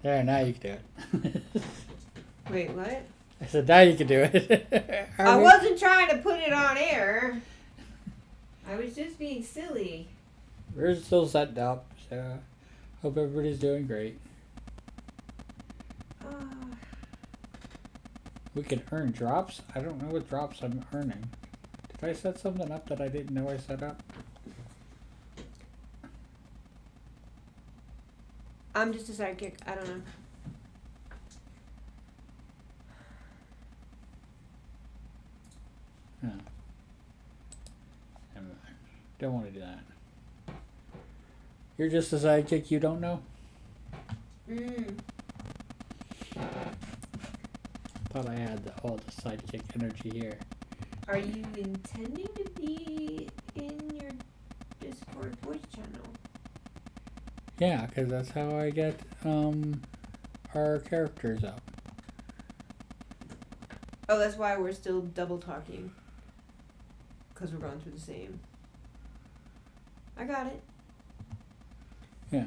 There, now you can do it. Wait, what? I said, now you can do it. I wasn't trying to put it on air. I was just being silly. We're still setting up, so hope everybody's doing great. We can earn drops. I don't know what drops I'm earning. Did I set something up that I didn't know I set up? I'm just a sidekick. I don't know. No. Never mind. Don't want to do that. You're just a sidekick you don't know? Thought I had all the sidekick energy here. Are you intending to be in your Discord voice channel? Yeah, because that's how I get our characters up. Oh, that's why we're still double talking. Because we're going through the same. I got it. Yeah.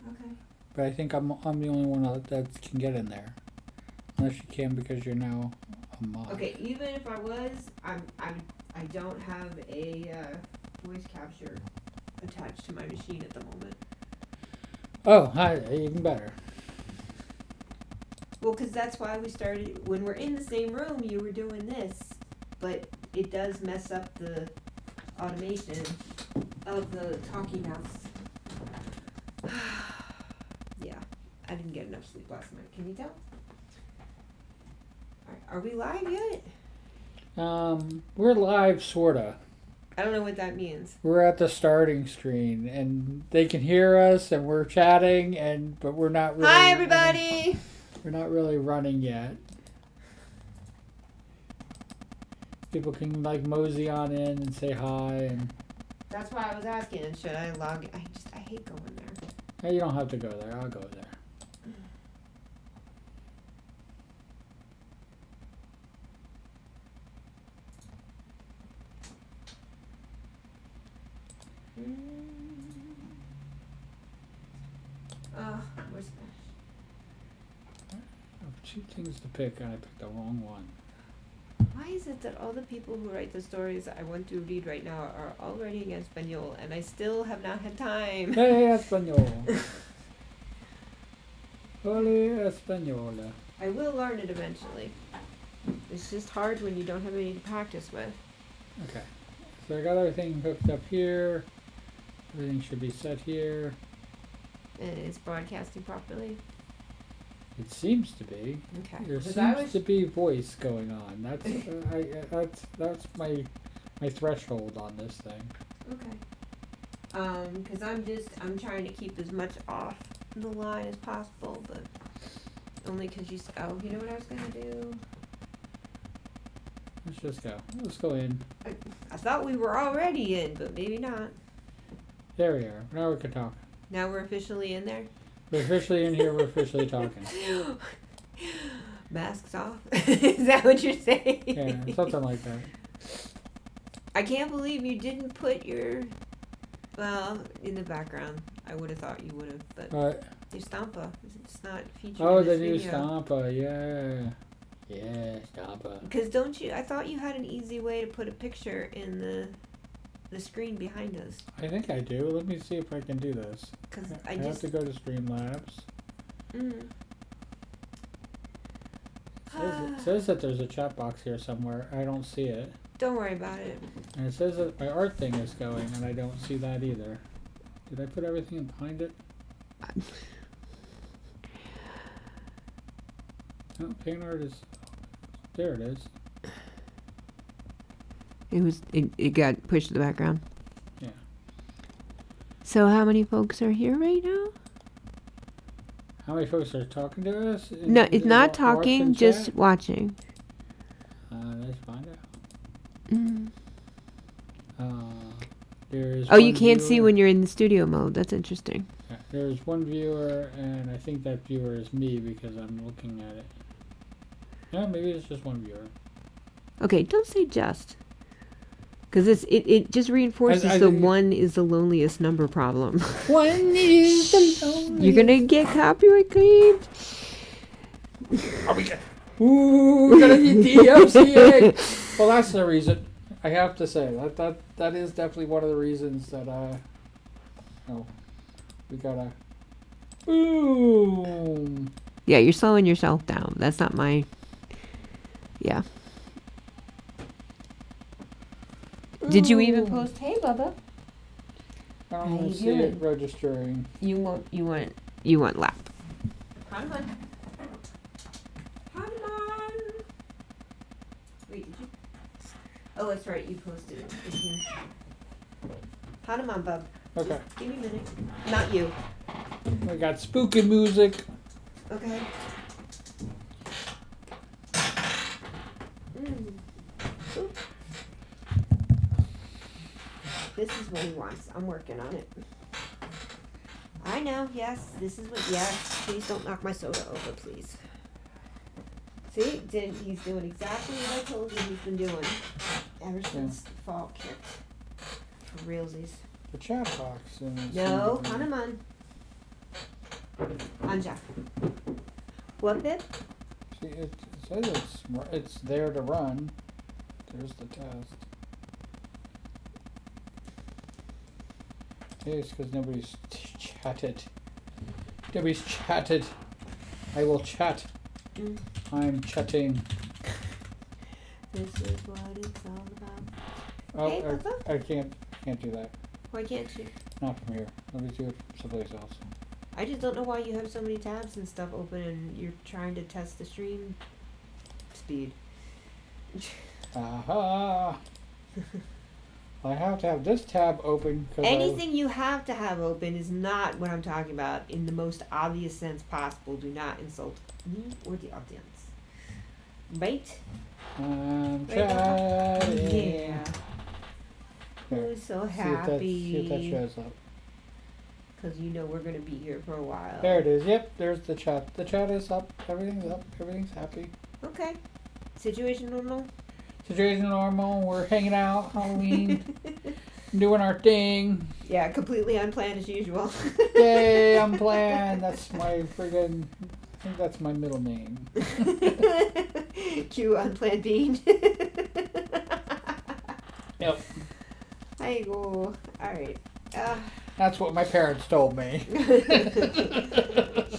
Okay. But I think I'm the only one that can get in there. Unless you can because you're now a mod. Okay, even if I was, I don't have a voice capture attached to my machine at the moment. Oh, hi, even better. Well, because that's why we started, when we're in the same room, you were doing this, but it does mess up the automation of the talking mouse. Yeah, I didn't get enough sleep last night. Can you tell? Are we live yet? We're live, sorta. I don't know what that means. We're at the starting screen, and they can hear us, and we're chatting, but we're not really. Hi, everybody! We're not really running yet. People can mosey on in and say hi, and. That's why I was asking. Should I log? I hate going there. Hey, you don't have to go there. I'll go there. Where's Smash? I have two things to pick, and I picked the wrong one. Why is it that all the people who write the stories I want to read right now are all writing in Espanol, and I still have not had time? Hey, Espanol. Holy Espanol. I will learn it eventually. It's just hard when you don't have any to practice with. Okay. So I got everything hooked up here. Everything should be set here. And it's broadcasting properly. It seems to be. Okay. There seems to be voice going on. That's my threshold on this thing. Okay. Because I'm trying to keep as much off the line as possible, but only because you know what I was gonna do? Let's just go. Let's go in. I thought we were already in, but maybe not. There we are. Now we can talk. Now we're officially in there? We're officially in here. We're officially talking. Masks off? Is that what you're saying? Yeah, something like that. I can't believe you didn't put your, in the background. I would have thought you would have, but What? your Stampa. It's not featured Oh, in the this new video. Stampa. Yeah. Yeah, Stampa. Because I thought you had an easy way to put a picture in the screen behind us. I think I do. Let me see if I can do this. Because I have to go to Streamlabs. It says that there's a chat box here somewhere. I don't see it. Don't worry about it. And it says that my art thing is going, and I don't see that either. Did I put everything behind it? No, paint art is... There it is. It got pushed to the background. Yeah. So how many folks are here right now? How many folks are talking to us? No, it's not talking, just chat? watching. Let's find out. There's Oh, you one can't see viewer. when you're in the studio mode. That's interesting. Yeah, there's one viewer, and I think that viewer is me because I'm looking at it. Yeah, maybe it's just one viewer. Okay, don't say just. Because it just reinforces I the think- one is the loneliest number problem. One is the loneliest. You're gonna get copyright claimed. Are we get? Ooh, we're gonna get DMCA. Well, that's the reason. I have to say that is definitely one of the reasons that we gotta. Boom. Yeah, you're slowing yourself down. That's not my. Yeah. Did you even Ooh. post? Hey, Bubba. I How don't you see it doing? registering. You want lap. Hanuman. Hanuman. Wait, did you? Oh, that's right. You posted it in here. Hanuman, bub. Okay, Just give me a minute. Not you. we got spooky music. Okay. Mm. Oop. This is what he wants. I'm working on it. I know, yes, this is what, yes, please don't knock my soda over, please. See, he's doing exactly what I told you he's been doing ever since the fall kicked. For realsies. The chat box. No, Hanuman. Anja. What, babe? See, it says it's there to run. There's the test. It's because nobody's chatted. Nobody's chatted. I will chat. Mm. I'm chatting. This is what it's all about. Oh, Hey, Papa. I can't do that. Why can't you? Not from here. Let me do it someplace else. I just don't know why you have so many tabs and stuff open and you're trying to test the stream speed. Aha! I have to have this tab open because Anything you have to have open is not what I'm talking about in the most obvious sense possible. Do not insult me or the audience. Right? I'm Right, chatting. Yeah. Here, Who's so see if that happy? shows up. Because you know we're going to be here for a while. There it is. Yep, there's the chat. The chat is up. Everything's up. Everything's happy. Okay. Situation normal? Situation normal. We're hanging out. Halloween. Doing our thing. Yeah, completely unplanned as usual. Yay, I'm playing. That's my friggin'. I think that's my middle name. Cue unplanned bean. Yep. I go. Alright. That's what my parents told me.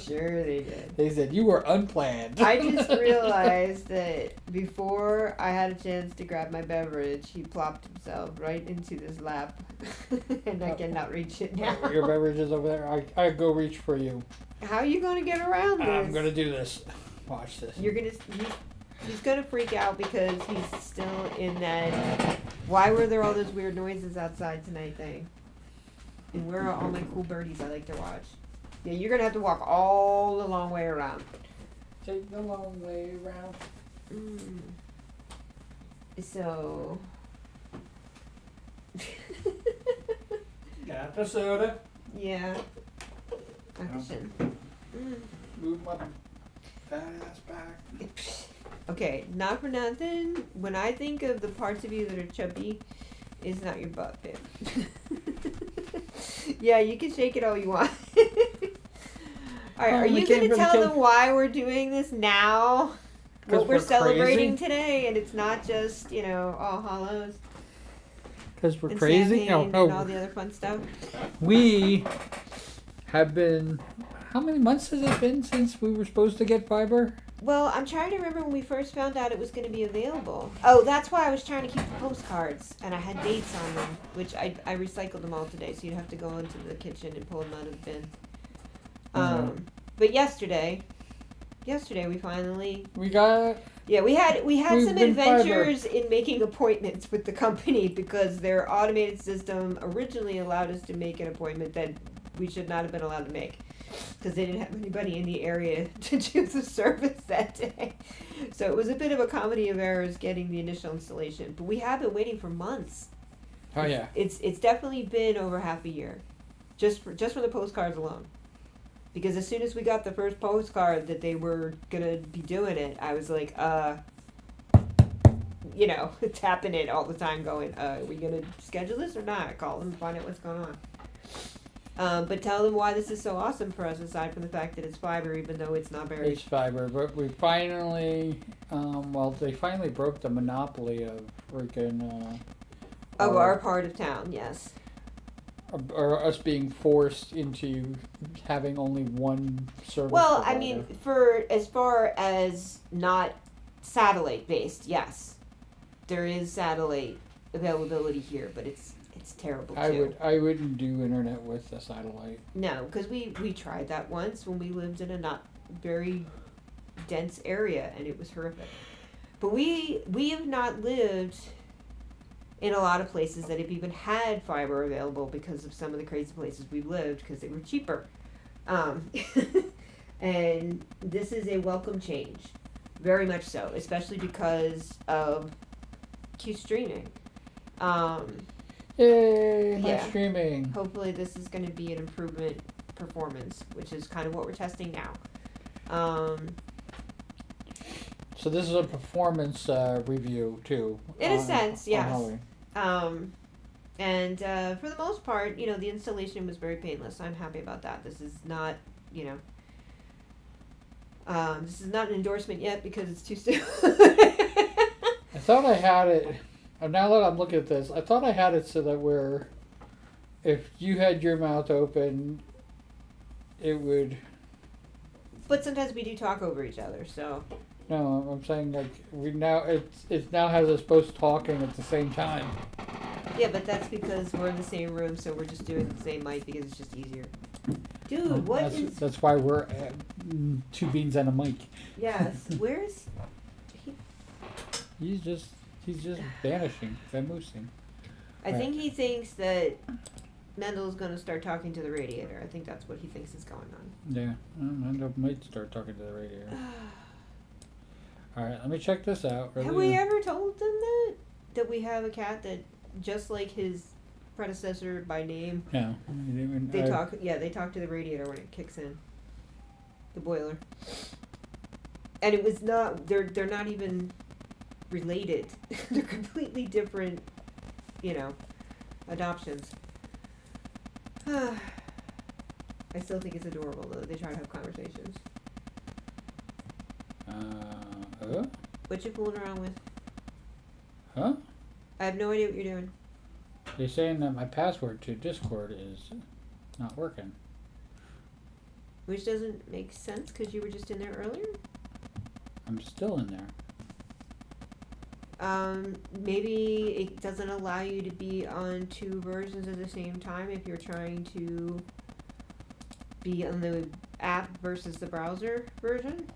Sure they did. They said you were unplanned. I just realized that before I had a chance to grab my beverage, he plopped himself right into this lap. And I cannot reach it now. Your beverage is over there. I go reach for you. How are you going to get around this? I'm gonna do this. Watch this. You're going to... He's going to freak out because he's still in that... Why were there all those weird noises outside tonight thing? And where are all my cool birdies I like to watch? Yeah, you're going to have to walk all the long way around. Take the long way around. Mm. So... Got the soda. Yeah. Action. Mm. Move my fat ass back. Okay, not for nothing. When I think of the parts of you that are chubby, it's not your butt, babe. Yeah, you can shake it all you want. Alright, are we you came going to from tell Kil- them why we're doing this now? 'Cause What we're we're celebrating crazy? today, and it's not just, All Hallows Because we're and crazy? Samhain No, and all no. the other fun stuff. We have been. How many months has it been since we were supposed to get fiber? Well, I'm trying to remember when we first found out it was going to be available. Oh, that's why I was trying to keep the postcards, and I had dates on them, which I recycled them all today, so you'd have to go into the kitchen and pull them out of the bin. But yesterday we finally, We got. yeah, we had We've some been adventures in making appointments with the company because their automated system originally allowed us to make an appointment that we should not have been allowed to make. Because they didn't have anybody in the area to do the service that day. So it was a bit of a comedy of errors getting the initial installation. But we have been waiting for months. Oh, yeah. It's definitely been over half a year. Just for the postcards alone. Because as soon as we got the first postcard that they were going to be doing it, I was like, tapping it all the time going, are we going to schedule this or not? Call them, find out what's going on. But tell them why this is so awesome for us, aside from the fact that it's fiber, even though it's not very... It's fiber, but we finally, they finally broke the monopoly of freaking, Of our part of town, yes. or us being forced into having only one service. Well, I provider. mean, for as far as not satellite based, yes, there is satellite availability here, but it's terrible too. I wouldn't do internet with a satellite. No, because we tried that once when we lived in a not very dense area, and it was horrific. But we have not lived in a lot of places that have even had fiber available because of some of the crazy places we've lived because they were cheaper. And this is a welcome change, very much so, especially because of Q streaming. Yay, my Yeah. streaming. Hopefully this is going to be an improvement performance, which is kind of what we're testing now. So this is a performance review too. In a sense, yes. Huawei. And for the most part, the installation was very painless. I'm happy about that. This is not, this is not an endorsement yet because it's too soon. I thought I had it. Now that I'm looking at this, I thought I had it so that if you had your mouth open, it would. But sometimes we do talk over each other, so. No, I'm saying like it now has us both talking at the same time. Yeah, but that's because we're in the same room, so we're just doing the same mic because it's just easier. Dude, That's why we're at two beans and a mic. Yes, where's... He's just vanishing, vamoosing. I think he thinks that Mendel's going to start talking to the radiator. I think that's what he thinks is going on. Yeah, I might start talking to the radiator. All right, let me check this out. Have we ever told them that we have a cat that, just like his predecessor by name, No. they talk to the radiator when it kicks in. The boiler. And it was not, they're not even related. They're completely different, adoptions. I still think it's adorable though. They try to have conversations. What you fooling around with? Huh? I have no idea what you're doing. They're saying that my password to Discord is not working. Which doesn't make sense because you were just in there earlier. I'm still in there. Maybe it doesn't allow you to be on two versions at the same time if you're trying to be on the app versus the browser version.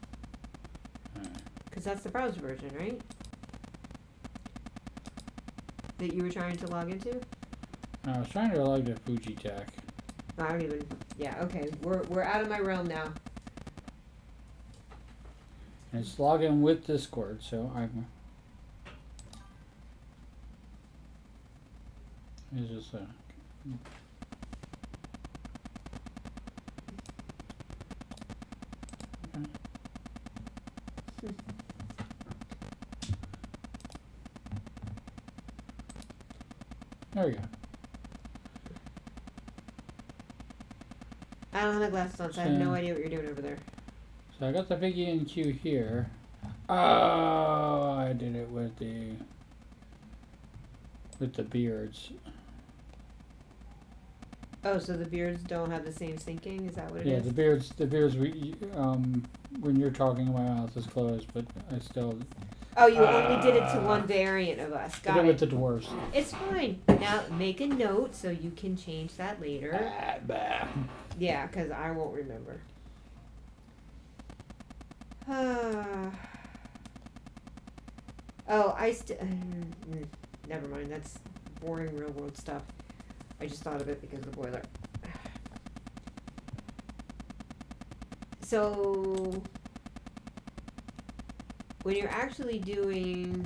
Because that's the browser version, right? That you were trying to log into? I was trying to log to Fujitech. I don't even... Yeah, okay. We're out of my realm now. And it's logging with Discord, so I'm... It's just There we go. I don't have my glasses on, so I have no idea what you're doing over there. So I got the Biggie and Q here. Oh, I did it with the beards. Oh, so the beards don't have the same syncing? Is that what it Yeah, is? the beards. When you're talking, my mouth is closed, but I still. Oh, you only did it to one variant of us. Did Got it it. with the dwarves. It's fine. Now make a note so you can change that later. Bah. Yeah, because I won't remember. Oh, never mind. That's boring real world stuff. I just thought of it because of the boiler. So, when you're actually doing...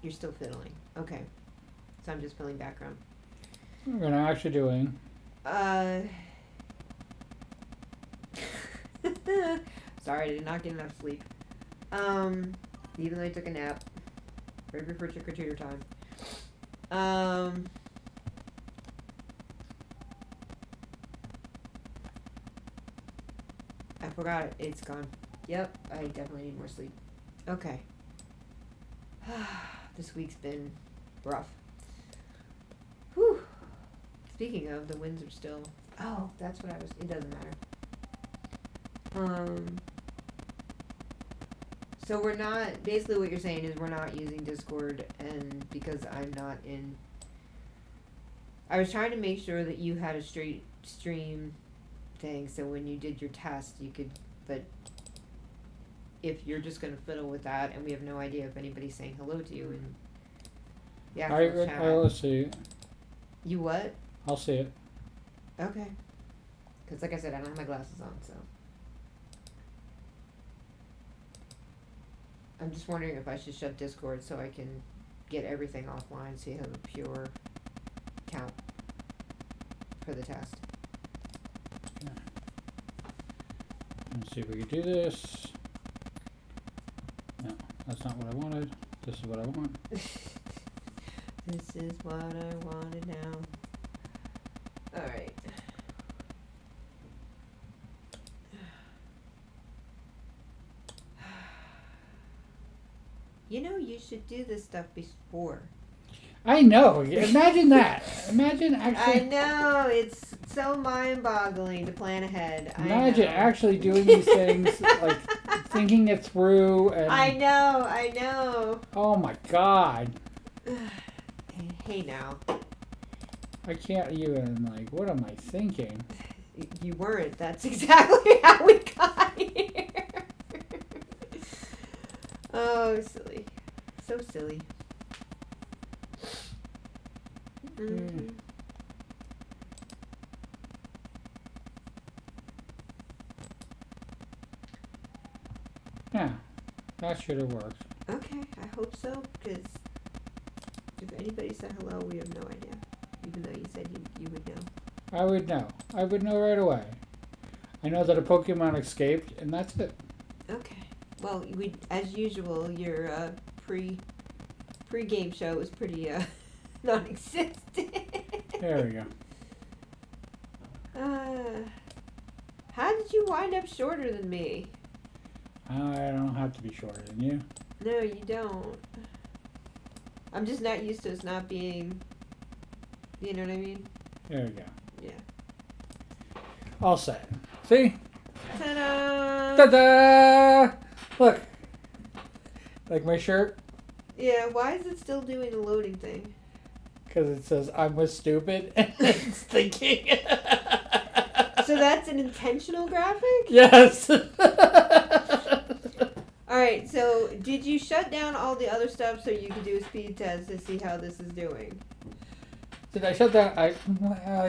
You're still fiddling. Okay. So I'm just filling background. We're not actually doing. Sorry, I did not get enough sleep. Even though I took a nap. Right before trick-or-treater time. I forgot it. It's gone. Yep, I definitely need more sleep. Okay. This week's been rough. Whew. Speaking of, the winds are still... Oh, that's what I was... It doesn't matter. So we're not... Basically what you're saying is we're not using Discord, and because I'm not in... I was trying to make sure that you had a straight stream thing, so when you did your test, you could... But if you're just going to fiddle with that, and we have no idea if anybody's saying hello to you in the actual chat. I'll see it. You what? I'll see it. Okay. Because like I said, I don't have my glasses on, so. I'm just wondering if I should shut Discord so I can get everything offline so you have a pure count for the test. Yeah. Let's see if we can do this. No, that's not what I wanted. This is what I want. This is what I wanted now. Alright. You know, you should do this stuff before. I know. Imagine that. Imagine I actually. know, it's so mind-boggling to plan ahead. Imagine I know. actually doing these things, like thinking it through. And, I know. oh my God. Hey now. I can't even, like, what am I thinking? You weren't. That's exactly how we got here. Oh, silly. So silly. Mm-hmm. Yeah, that should have worked. Okay, I hope so, because if anybody said hello, we have no idea. Even though you said you would know. I would know. I would know right away. I know that a Pokemon escaped, and that's it. Okay. Well, we, as usual, your pre-game show was pretty non-existent. There we go. How did you wind up shorter than me? I don't have to be shorter than you. No, you don't. I'm just not used to us not being. You know what I mean? There we go. Yeah. All set. See? Ta-da! Ta-da! Look. Like my shirt? Yeah, why is it still doing the loading thing? Because it says, I'm with stupid. And it's thinking. So that's an intentional graphic? Yes. Alright, so did you shut down all the other stuff so you could do a speed test to see how this is doing? Did I shut down? I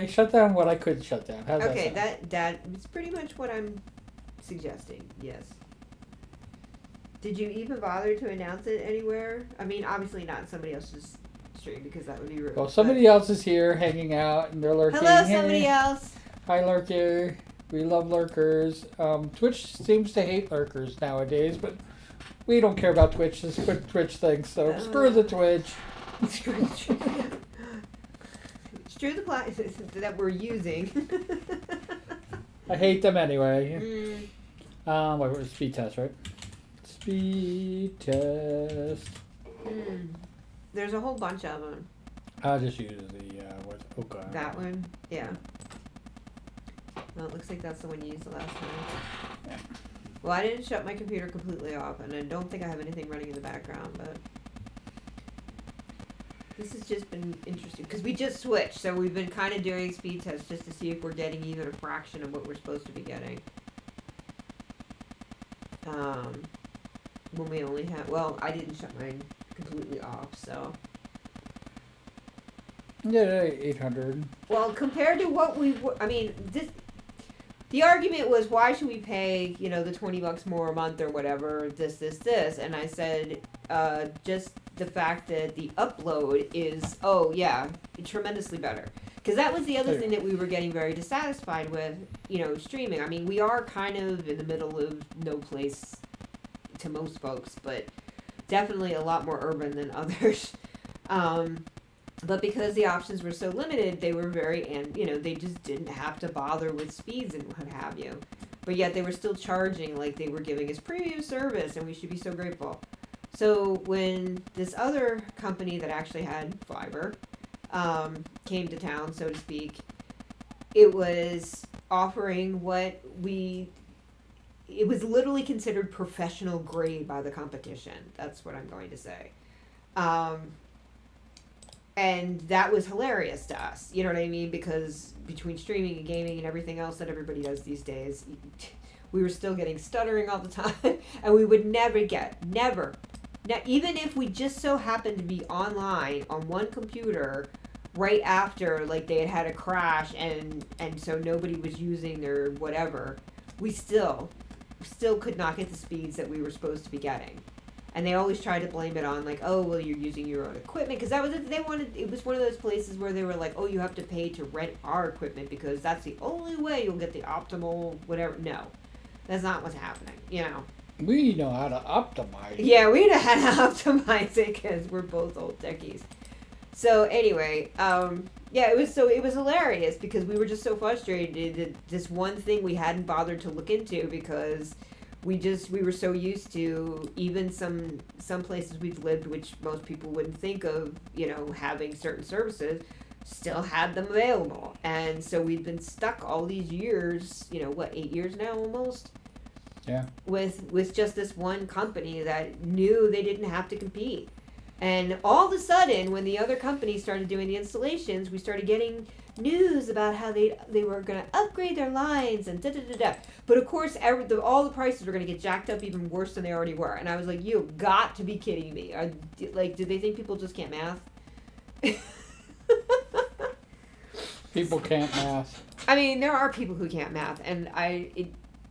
shut down what I could shut down. How's Okay, that that is pretty much what I'm suggesting, yes. Did you even bother to announce it anywhere? I mean, obviously not in somebody else's stream because that would be rude. Well, somebody else is here hanging out and they're lurking. Hello, Hey. somebody else. Hi, lurker. We love lurkers. Twitch seems to hate lurkers nowadays, but we don't care about Twitch. This is what Twitch thinks, so screw the Twitch. Screw the platform that we're using. I hate them anyway. Wait, we're speed test, right? Speed test. There's a whole bunch of them. I'll just use the, what's, oh god. That one? Yeah. Well, it looks like that's the one you used the last time. Yeah. Well, I didn't shut my computer completely off, and I don't think I have anything running in the background, but this has just been interesting, because we just switched, so we've been kind of doing speed tests just to see if we're getting even a fraction of what we're supposed to be getting. When we only have, well, I didn't shut mine completely off, so. Yeah, 800. Well, compared to what we, I mean, the argument was, why should we pay, you know, the $20 more a month or whatever, this, and I said, just the fact that the upload is, oh yeah, tremendously better. Because that was the other thing that we were getting very dissatisfied with, you know, streaming. I mean, we are kind of in the middle of no place to most folks, but definitely a lot more urban than others. But because the options were so limited, they were they just didn't have to bother with speeds and what have you. But yet they were still charging like they were giving us premium service, and we should be so grateful. So when this other company that actually had fiber came to town, so to speak, it was offering it was literally considered professional grade by the competition. That's what I'm going to say. And that was hilarious to us. You know what I mean? Because between streaming and gaming and everything else that everybody does these days, we were still getting stuttering all the time. And we would never, even if we just so happened to be online on one computer right after, like, they had a crash and so nobody was using their whatever, we still could not get the speeds that we were supposed to be getting. And they always tried to blame it on, like, oh, well, you're using your own equipment. Because it was one of those places where they were like, oh, you have to pay to rent our equipment because that's the only way you'll get the optimal whatever. No, that's not what's happening, you know. We know how to optimize. Yeah, we know how to optimize it because we're both old techies. So anyway, it was hilarious because we were just so frustrated that this one thing we hadn't bothered to look into because we were so used to even some places we've lived, which most people wouldn't think of, having certain services, still had them available. And so we've been stuck all these years, 8 years now almost? Yeah. With just this one company that knew they didn't have to compete. And all of a sudden, when the other companies started doing the installations, we started getting news about how they were going to upgrade their lines and da-da-da-da. But of course, all the prices were going to get jacked up even worse than they already were. And I was like, you've got to be kidding me. Do they think people just can't math? People can't math. I mean, there are people who can't math, and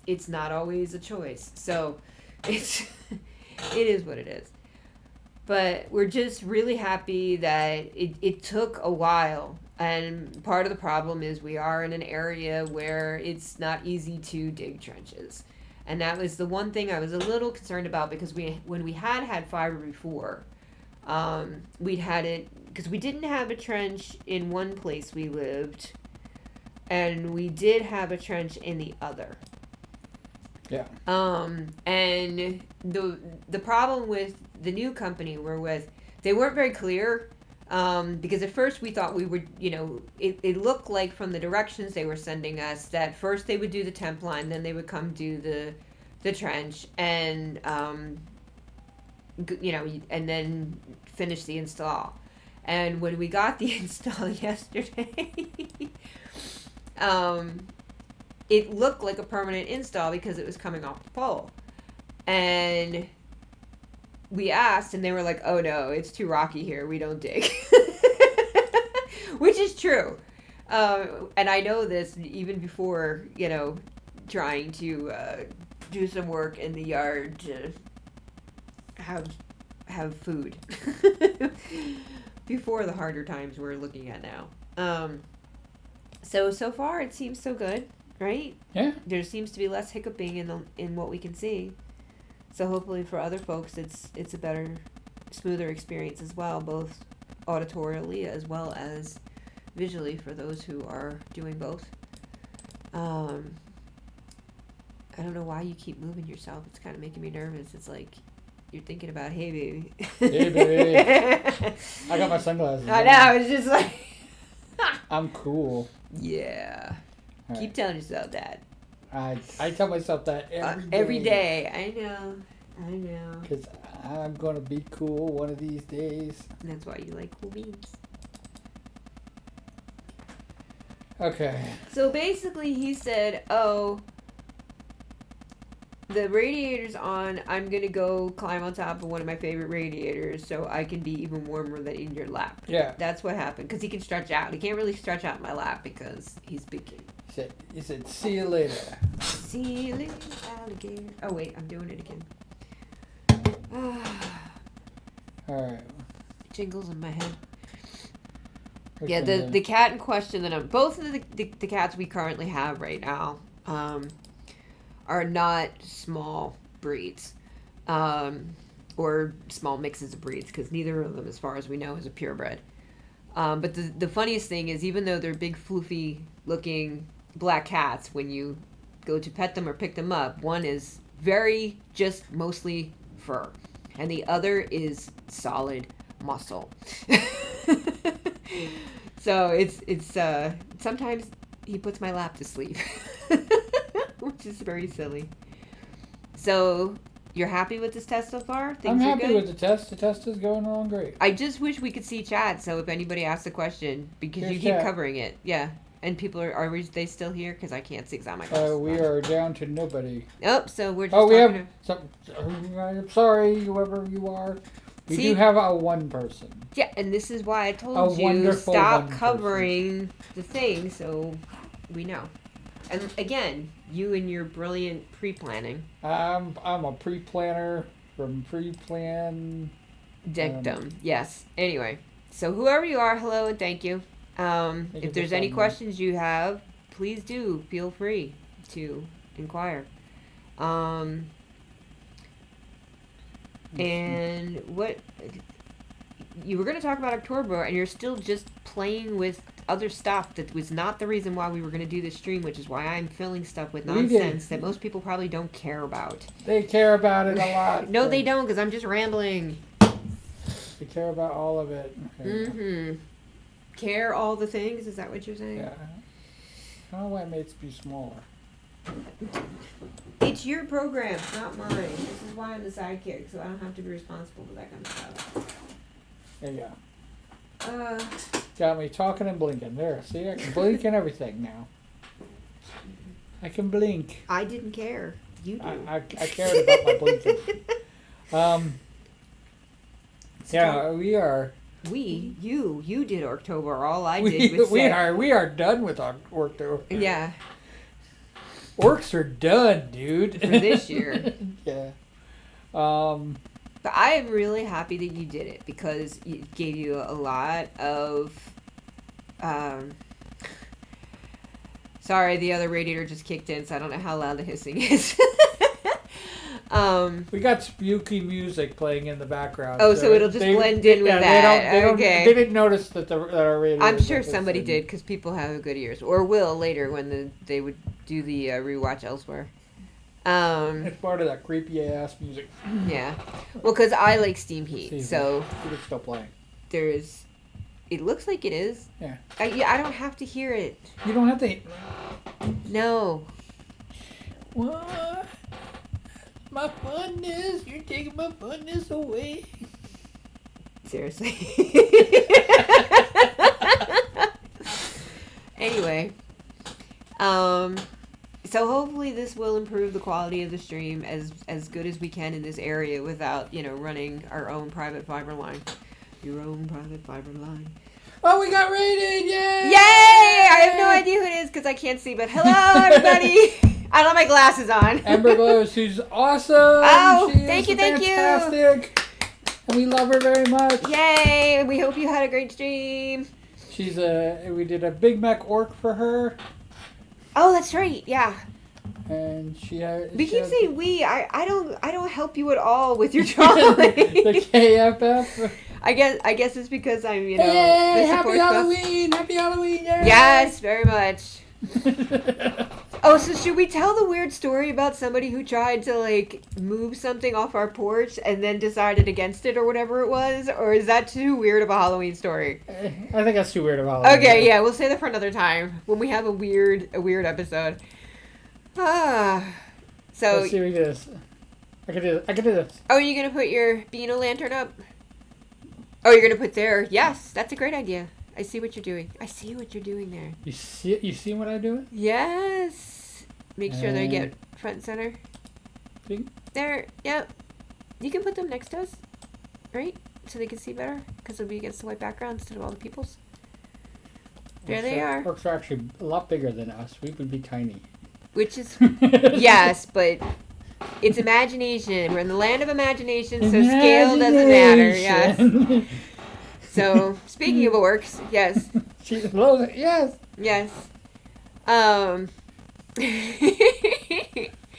it's not always a choice. So it is what it is. But we're just really happy that it took a while. And part of the problem is we are in an area where it's not easy to dig trenches. And that was the one thing I was a little concerned about because when we had fiber before, we'd had it, because we didn't have a trench in one place we lived, and we did have a trench in the other. Yeah. And the problem with the new company we're with, they weren't very clear. Because at first we thought we would, it looked like from the directions they were sending us that first they would do the temp line, then they would come do the trench, and and then finish the install. And when we got the install yesterday, it looked like a permanent install because it was coming off the pole. And we asked, and they were like, oh no, it's too rocky here, we don't dig. Which is true. And I know this even before, trying to do some work in the yard to have food. Before the harder times we're looking at now. So far it seems so good, right? Yeah. There seems to be less hiccuping in what we can see. So hopefully for other folks, it's a better, smoother experience as well, both auditorially as well as visually for those who are doing both. I don't know why you keep moving yourself. It's kind of making me nervous. It's like you're thinking about, hey, baby. Hey, baby. I got my sunglasses. I know. It's just like... I'm cool. Yeah. All Keep right. telling yourself that. I tell myself that every day. I know. Because I'm going to be cool one of these days. And that's why you like cool beans. Okay. So basically he said, oh, the radiator's on. I'm going to go climb on top of one of my favorite radiators so I can be even warmer than in your lap. Yeah. That's what happened. Because he can stretch out. He can't really stretch out in my lap because he's big. He said, see you later. See you later, alligator. Oh, wait. I'm doing it again. All right. Jingles in my head. Which Yeah, one the cat in question that both of the cats we currently have right now are not small breeds. or small mixes of breeds, because neither of them, as far as we know, is a purebred. But the funniest thing is, even though they're big, floofy looking black cats, when you go to pet them or pick them up, one is very just mostly fur, and the other is solid muscle. So it's sometimes he puts my lap to sleep, which is very silly. So you're happy with this test so far? I'm are happy good? with the test. The test is going along great. I just wish we could see chat, so if anybody asks a question, because Here's you keep chat. covering it, yeah. And people are they still here? Because I can't see because I'm my glasses We on. are down to nobody. Oh, so we're just Oh, we talking have some. I'm sorry, whoever you are. We See? do have a one person. yeah, and this is why I told A you wonderful stop one person. covering the thing so we know. And again, you and your brilliant pre-planning. I'm a pre-planner from pre-plan. Dictum, yes. Anyway, so whoever you are, hello and thank you. Thank you If for there's any coming. questions you have, please do feel free to inquire. And what you were going to talk about October, and you're still just playing with other stuff that was not the reason why we were going to do this stream, which is why I'm filling stuff with We did. nonsense that most people probably don't care about. They care about it a lot. No, they don't, because I'm just rambling. They care about all of it. Okay. Mm-hmm. Care all the things? Is that what you're saying? Yeah. I don't know why it makes me smaller. It's your program, not mine. This is why I'm the sidekick, so I don't have to be responsible for that kind of stuff. There you go. Uh, Got me talking and blinking. There, see, I can blink and everything now. I can blink. I didn't care. You do. I cared about my blinking. Yeah, we are. You did October. All I We, did was we say, are done with our work. yeah, Orcs are done, dude. for this year. Yeah. But I am really happy that you did it because it gave you a lot of. Sorry, the other radiator just kicked in, so I don't know how loud the hissing is. We got spooky music playing in the background. Oh, so it'll just blend in with that. Okay. They didn't notice that our radio. I'm was sure up and somebody singing. did because people have good ears, or will later when they would do the rewatch elsewhere. It's part of that creepy ass music. Yeah. Well, because I like steam heat, See, so it's still playing. there's. It looks like it is. Yeah. I don't have to hear it. You don't have to. No. What? My funness? You're taking my funness away. Seriously. Anyway. So hopefully this will improve the quality of the stream as good as we can in this area without, running our own private fiber line. Your own private fiber line. Oh, we got rated! Yay! Yay! I have no idea who it is because I can't see, but hello everybody! I don't have my glasses on. Amber Glows, who's awesome. Oh, She is thank you. fantastic. And we love her very much. Yay! We hope you had a great stream. She's we did a Big Mac orc for her, Oh, that's right. Yeah. and she had. We she keep had saying we. I don't help you at all with your drawing. the KFF. I guess it's because I'm Hey, the happy support stuff. Halloween! Happy Halloween! Yay! Yes, very much. Oh, so should we tell the weird story about somebody who tried to move something off our porch and then decided against it or whatever it was, or is that too weird of a Halloween story? I think that's too weird of Halloween. Okay, yeah, we'll say that for another time when we have a weird episode. So Let's see what we do this. I can do this. oh, are you gonna put your Beano lantern up? Oh, you're gonna put there. Yes, that's a great idea. I see what you're doing. I see what you're doing there. You see what I'm doing? Yes. Make sure they get front and center. See? There. Yep. You can put them next to us, right? So they can see better, because it'll be against the white background instead of all the people's. There they are. Orcs are actually a lot bigger than us. We would be tiny. Which is yes, but it's imagination. We're in the land of imagination, so scale doesn't matter. Yes. Imagination. So speaking of orcs, yes, She blows it. Yes. yes.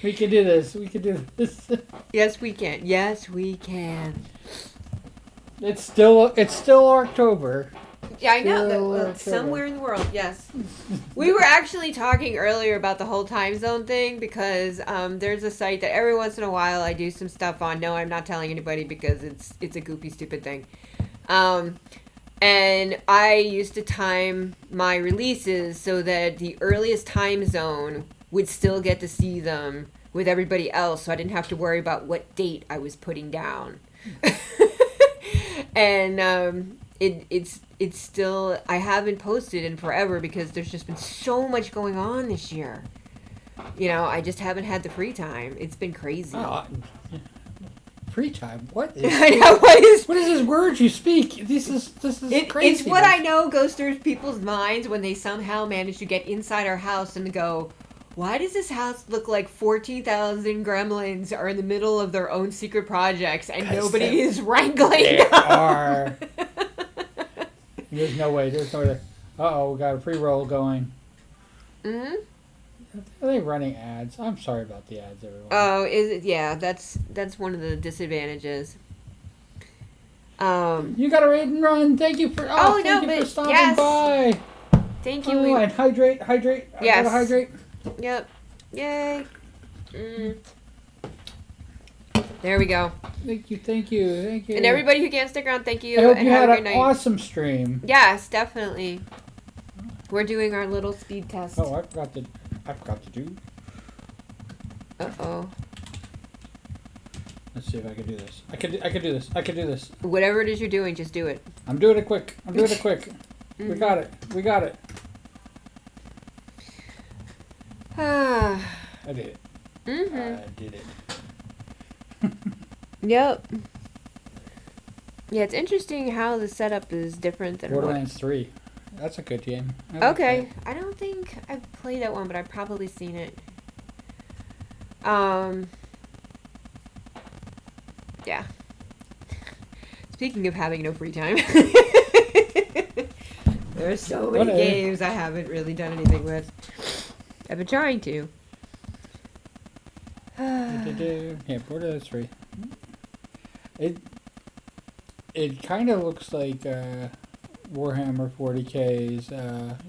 We can do this. We can do this. Yes, we can. Yes, we can. It's still October. Yeah, I know. Still That, October. somewhere in the world, yes. We were actually talking earlier about the whole time zone thing because there's a site that every once in a while I do some stuff on. No, I'm not telling anybody because it's a goofy, stupid thing. And I used to time my releases so that the earliest time zone would still get to see them with everybody else, so I didn't have to worry about what date I was putting down. And it's still, I haven't posted in forever because there's just been so much going on this year. You know, I just haven't had the free time. It's been crazy. Free time? What I know, what is this word you speak? This is crazy. It's what I know goes through people's minds when they somehow manage to get inside our house and go, why does this house look like 14,000 gremlins are in the middle of their own secret projects and nobody is wrangling There them? are. There's no way. Uh-oh, we got a pre-roll going. Mm-hmm. Are they running ads? I'm sorry about the ads, everyone. Oh, is it? Yeah, that's one of the disadvantages. You got a raid and run. Thank you for for stopping yes. by. Thank you. Oh, and hydrate. Yes. I gotta hydrate. Yep. Yay. There we go. Thank you. And everybody who can stick around, thank you. I hope and you have had a an great night. awesome stream. Yes, definitely. We're doing our little speed test. Oh, I forgot to do. Uh-oh. Let's see if I can do this. I can do this. Whatever it is you're doing, just do it. I'm doing it quick. We got it. Ah. I did it. Mm-hmm. I did it. Yep. Yeah, it's interesting how the setup is different than Borderlands 3. That's a good game. I like Okay. I don't think I've played that one, but I've probably seen it. Yeah. Speaking of having no free time. There are so many games I haven't really done anything with. I've been trying to. Yeah, Borderlands 3. It kind of looks like Warhammer 40K's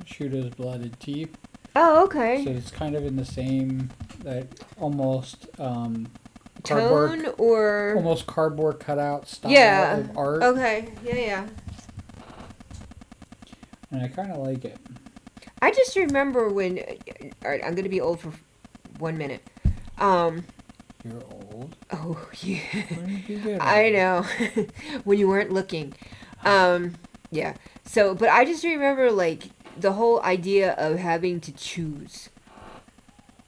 Shooter's Blood and Teeth. Oh, okay. So it's kind of in the same, that almost Tone cardboard, or... almost cardboard cutout style of art. Okay. Yeah. And I kind of like it. I just remember when... Alright, I'm going to be old for 1 minute. You're old. Oh, yeah. When did you get I old? know. When you weren't looking. Yeah. So, but I just remember, like, the whole idea of having to choose.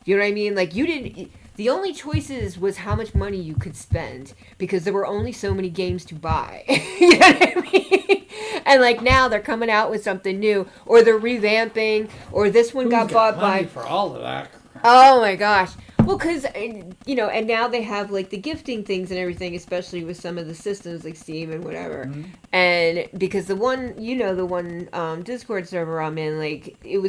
You know what I mean? Like, you didn't... The only choices was how much money you could spend because there were only so many games to buy. You know what I mean? And, like, now they're coming out with something new, or they're revamping, or this one got bought money by... for all of that. Oh, my gosh. Well, because, you know, and now they have, like, the gifting things and everything, especially with some of the systems like Steam and whatever. Mm-hmm. And because the one Discord server I'm in, like, it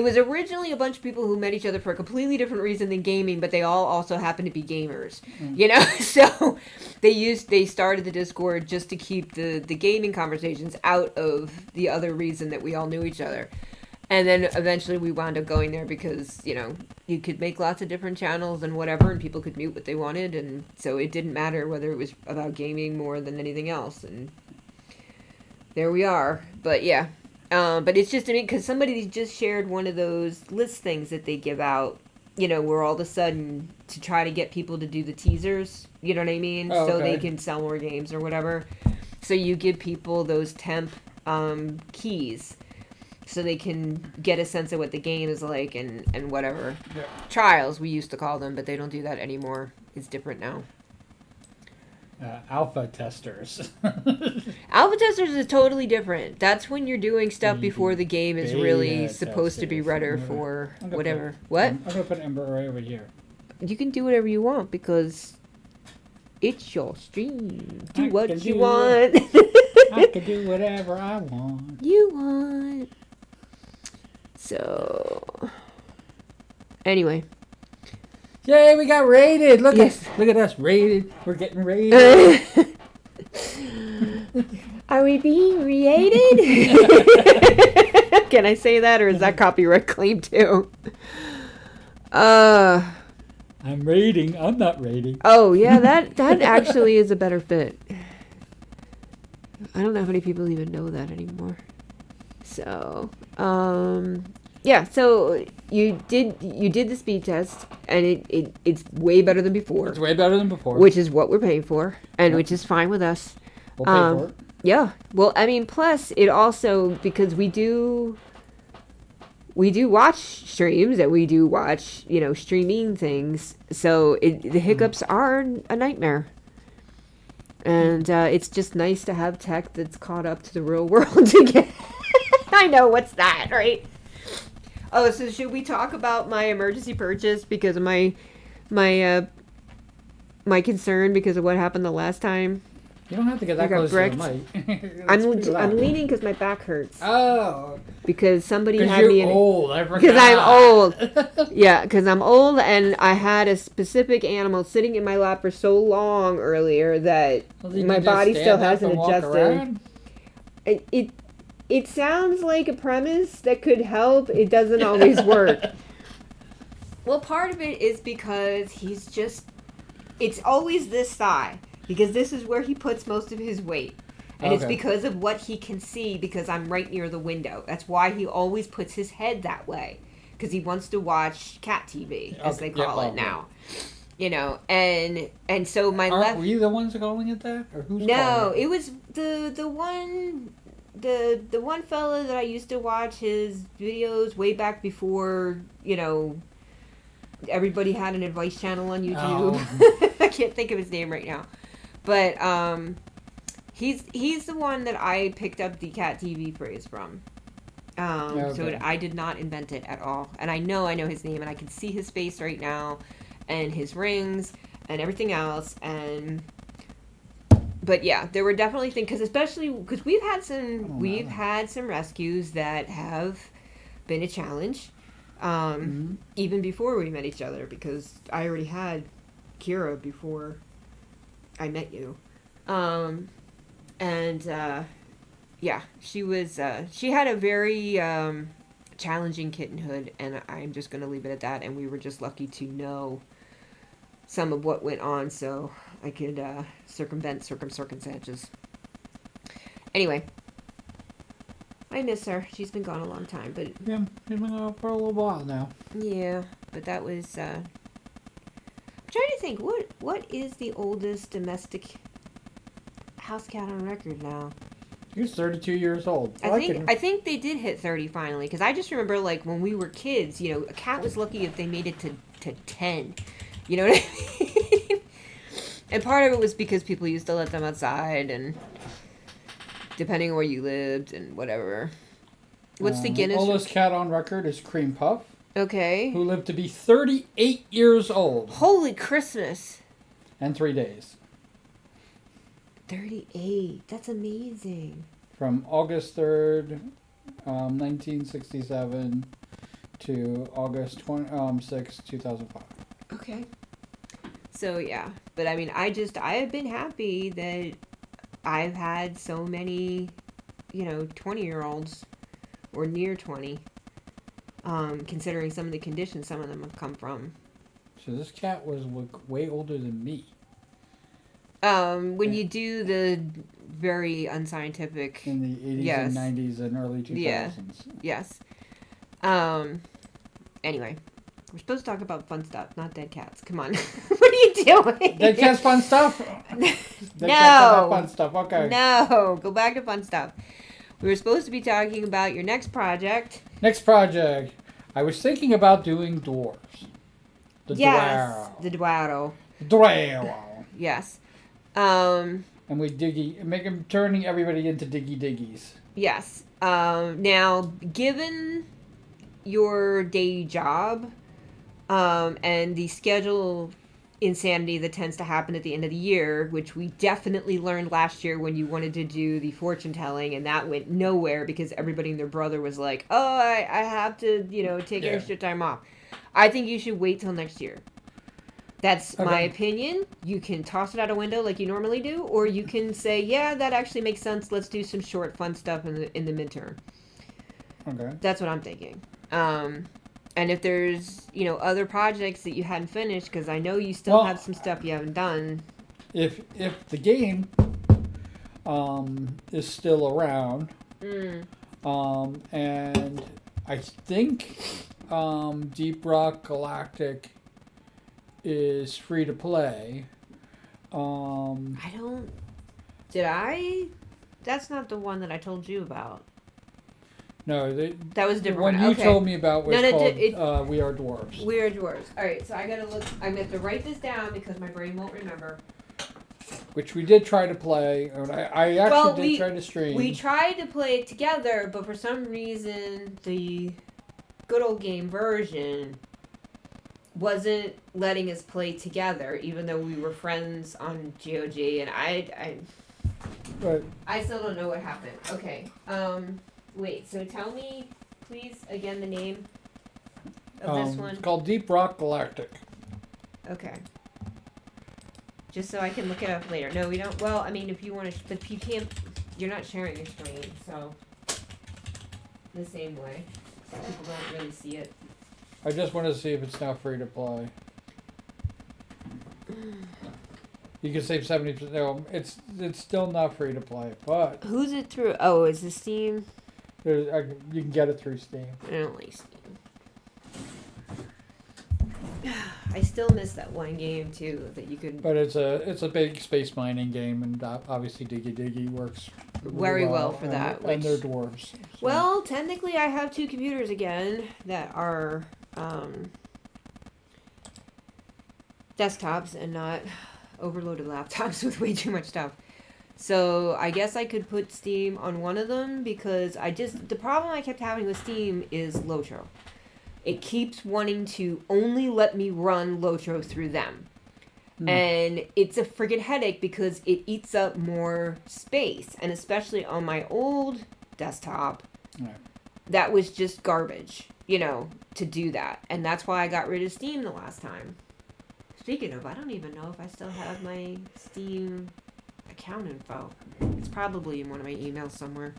was originally a bunch of people who met each other for a completely different reason than gaming, but they all also happen to be gamers, you know? So they started the Discord just to keep the gaming conversations out of the other reason that we all knew each other. And then eventually we wound up going there because, you know, you could make lots of different channels and whatever, and people could mute what they wanted, and so it didn't matter whether it was about gaming more than anything else, and there we are. But yeah, but it's just, I mean, because somebody just shared one of those list things that they give out, you know, where all of a sudden to try to get people to do the teasers, you know what I mean? Oh, so okay. they can sell more games or whatever. So you give people those temp keys so they can get a sense of what the game is like and whatever. Yeah. Trials, we used to call them, but they don't do that anymore. It's different now. Alpha testers. Alpha testers is totally different. That's when you're doing stuff Maybe before the game is beta really supposed to be testers. ready for I'm gonna whatever. What? I'm going to put Ember right over here. You can do whatever you want because it's your stream. Do I what can you do want. I can do whatever I want. You want. So, anyway. Yay, we got raided. Look Yes. look at us, raided. We're getting raided. Are we being raided? Can I say that, or is that copyright claim too? I'm raiding. I'm not raiding. Oh yeah, that actually is a better fit. I don't know how many people even know that anymore. So, yeah. So you did the speed test, and it's way better than before. It's way better than before. Which is what we're paying for, and Yep. which is fine with us. We'll pay for it. Yeah. Well, I mean, plus it also, because we do watch streams and we do watch, streaming things. So the hiccups are a nightmare. And it's just nice to have tech that's caught up to the real world again. I know, what's that, right? Oh, so should we talk about my emergency purchase because of my concern because of what happened the last time? You don't have to get that I got close to bricked. the mic. I'm leaning because my back hurts. Oh, Because somebody because had me you're in. old. I forgot. Because I'm old. Yeah, because I'm old and I had a specific animal sitting in my lap for so long earlier that Well, did my you just body stand still up hasn't and walk adjusted. around? It sounds like a premise that could help. It doesn't always work. Well, part of it is because it's always this thigh. Because this is where he puts most of his weight. And it's Okay. because of what he can see because I'm right near the window. That's why he always puts his head that way. Because he wants to watch cat TV, as they Okay, yeah, call it well, now. And so my Aren't left... we the ones calling it that? Or who's No, calling it? it was the one fella that I used to watch his videos way back before, everybody had an advice channel on YouTube. Oh. I can't think of his name right now. But he's the one that I picked up the cat TV phrase from. So Okay. I did not invent it at all. And I know his name and I can see his face right now and his rings and everything else but yeah, there were definitely things because we've had some rescues that have been a challenge. Even before we met each other because I already had Kira before I met you. Yeah, she had a very challenging kittenhood, and I'm just going to leave it at that. And we were just lucky to know some of what went on so I could circumvent circumstances. Anyway, I miss her. She's been gone a long time, but Yeah, she's been gone for a little while now. yeah, but that was I'm trying to think what is the oldest domestic house cat on record now? He's 32 years old. I think they did hit 30 finally because I just remember like when we were kids, a cat was lucky if they made it to 10. You know what I mean? And part of it was because people used to let them outside and depending on where you lived and whatever. What's the Guinness? Oldest cat on record is Cream Puff, Okay. who lived to be 38 years old Holy Christmas. and 3 days. 38. That's amazing. From August 3rd, 1967 to August 6th, 2005. Okay. So yeah, but I mean, I have been happy that I've had so many, 20-year-olds or near 20, considering some of the conditions some of them have come from. So this cat was way older than me. When you do the very unscientific, In the 80s Yes. and 90s and early 2000s. Yeah. yes. Anyway, we're supposed to talk about fun stuff, not dead cats. Come on. What are you doing? Dead cats fun stuff? Dead No. cats have fun stuff, okay. No, go back to fun stuff. We were supposed to be talking about your next project. Next project. I was thinking about doing dwarves. The The Duaro. Dwarf. Yes. And we make them turning everybody into diggies. Yes. Now, given your day job, and the schedule insanity that tends to happen at the end of the year, which we definitely learned last year when you wanted to do the fortune telling, and that went nowhere because everybody and their brother was like, oh, I have to, take Yeah. extra time off. I think you should wait till next year. That's my Okay. opinion. You can toss it out a window like you normally do, or you can say, yeah, that actually makes sense. Let's do some short, fun stuff in the midterm. Okay. That's what I'm thinking. And if there's, other projects that you hadn't finished, because I know you still Well- have some stuff you haven't done. If the game is still around, and I think Deep Rock Galactic is free to play. I don't. Did I? That's not the one that I told you about. No, That was a the different one one. you Okay. told me about was No, no, called We Are Dwarves. Weird dwarves. All right, so I gotta look. I'm gonna have to write this down because my brain won't remember. Which we did try to play, and I actually Well, did try to stream. We tried to play it together, but for some reason, the good old game version wasn't letting us play together, even though we were friends on GOG, and But I still don't know what happened. Okay. Wait. So tell me, please, again the name of this one. it's called Deep Rock Galactic. Okay. Just so I can look it up later. No, we don't. Well, I mean, if you want to, but you can't. You're not sharing your screen, so the same way, so people don't really see it. I just want to see if it's now free to play. You can save 70%. No, it's still not free to play, but Who's it through? Oh, is it Steam? you can get it through Steam. I don't like Steam. I still miss that one game too that you could But it's a big space mining game, and obviously Diggy Diggy works really very well for that. and Which, they're dwarves. So. well, technically, I have 2 computers again that are desktops and not overloaded laptops with way too much stuff. So I guess I could put Steam on one of them because the problem I kept having with Steam is Lotro. It keeps wanting to only let me run Lotro through them. And it's a friggin' headache because it eats up more space. And especially on my old desktop, Right. that was just garbage, to do that. And that's why I got rid of Steam the last time. Speaking of, I don't even know if I still have my Steam account info. It's probably in one of my emails somewhere.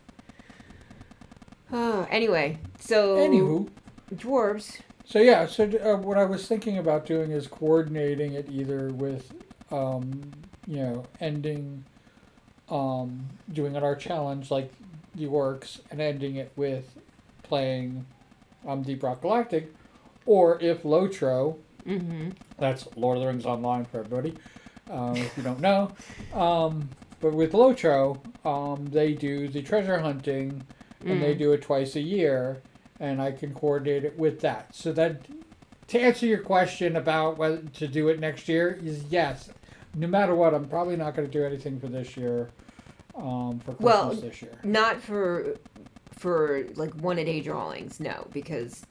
Anyway, so... Anywho. Dwarves. So yeah, so what I was thinking about doing is coordinating it either with, ending, doing an art challenge like the Orcs and ending it with playing Deep Rock Galactic, or if Lotro, Mm-hmm. that's Lord of the Rings Online for everybody, if you don't know, but with Lotro, they do the treasure hunting, and they do it twice a year. And I can coordinate it with that. So that, to answer your question about whether to do it next year, is yes. No matter what, I'm probably not going to do anything for this year, for Christmas this year. Not for like 1-a-day drawings, no, because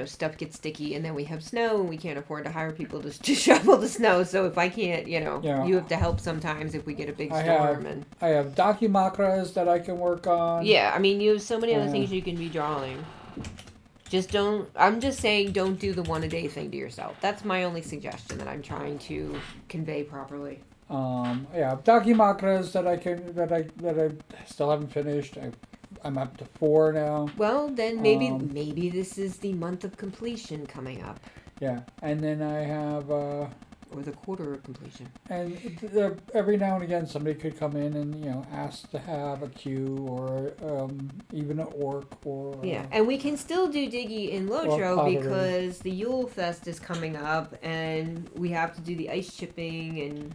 stuff gets sticky, and then we have snow, and we can't afford to hire people to shovel the snow. So if I can't, Yeah. you have to help sometimes if we get a big I storm. have- And I have Dakimakras that I can work on. yeah, I mean, you have so many other Yeah. things you can be drawing. Just don't. I'm just saying, don't do the 1-a-day thing to yourself. That's my only suggestion that I'm trying to convey properly. Dakimakras that I still haven't finished. I'm up to 4 now. Well, then maybe this is the month of completion coming up, Yeah, and then I have. or the quarter of completion. And every now and again, somebody could come in and ask to have a queue or even an orc or Yeah, and we can still do Diggy in Lotro pottery. because the Yule Fest is coming up, and we have to do the ice chipping and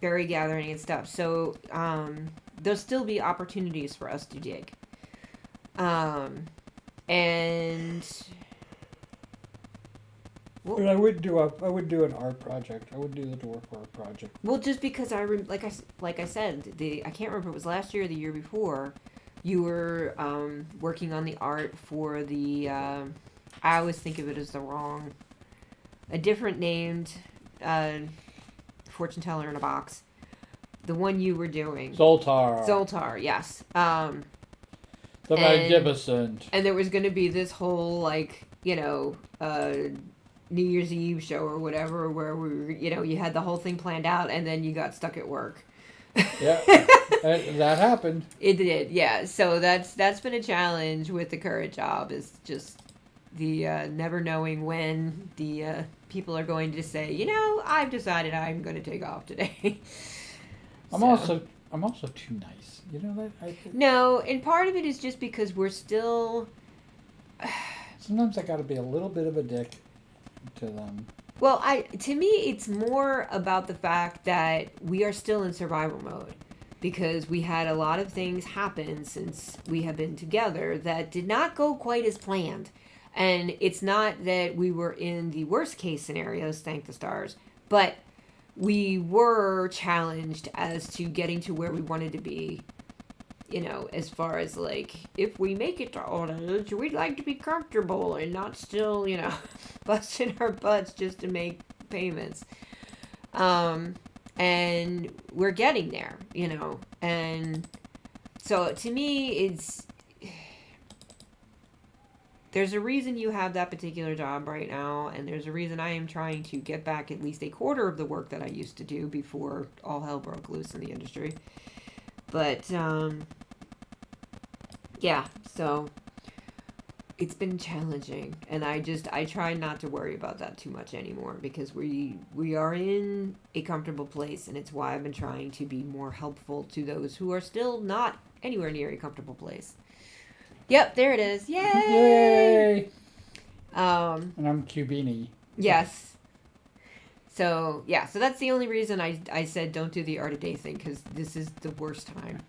berry gathering and stuff. So there'll still be opportunities for us to dig. And But I would do an art project. I would do the dwarf art project. well, just because like I said, I can't remember if it was last year or the year before. You were working on the art for the. I always think of it as a different named fortune teller in a box. The one you were doing. Zoltar, yes. The Magnificent. And there was going to be this whole New Year's Eve show or whatever, where we were, you had the whole thing planned out and then you got stuck at work. Yeah, that happened. It did, yeah. So that's been a challenge with the current job, is just the never knowing when the people are going to say, I've decided I'm going to take off today. I'm also too nice. You know that. No, and part of it is just because we're still. Sometimes I got to be a little bit of a dick to them. Well, to me, it's more about the fact that we are still in survival mode, because we had a lot of things happen since we have been together that did not go quite as planned. And it's not that we were in the worst case scenarios, thank the stars, but we were challenged as to getting to where we wanted to be. As far as like, if we make it to old age, we'd like to be comfortable and not still, busting our butts just to make payments. And we're getting there, and so to me, there's a reason you have that particular job right now, and there's a reason I am trying to get back at least a quarter of the work that I used to do before all hell broke loose in the industry. But, yeah, so it's been challenging, and I try not to worry about that too much anymore, because we are in a comfortable place, and it's why I've been trying to be more helpful to those who are still not anywhere near a comfortable place. Yep, there it is. Yay! Yay! And I'm Cubini. Yes. So that's the only reason I said don't do the Art of Day thing, because this is the worst time.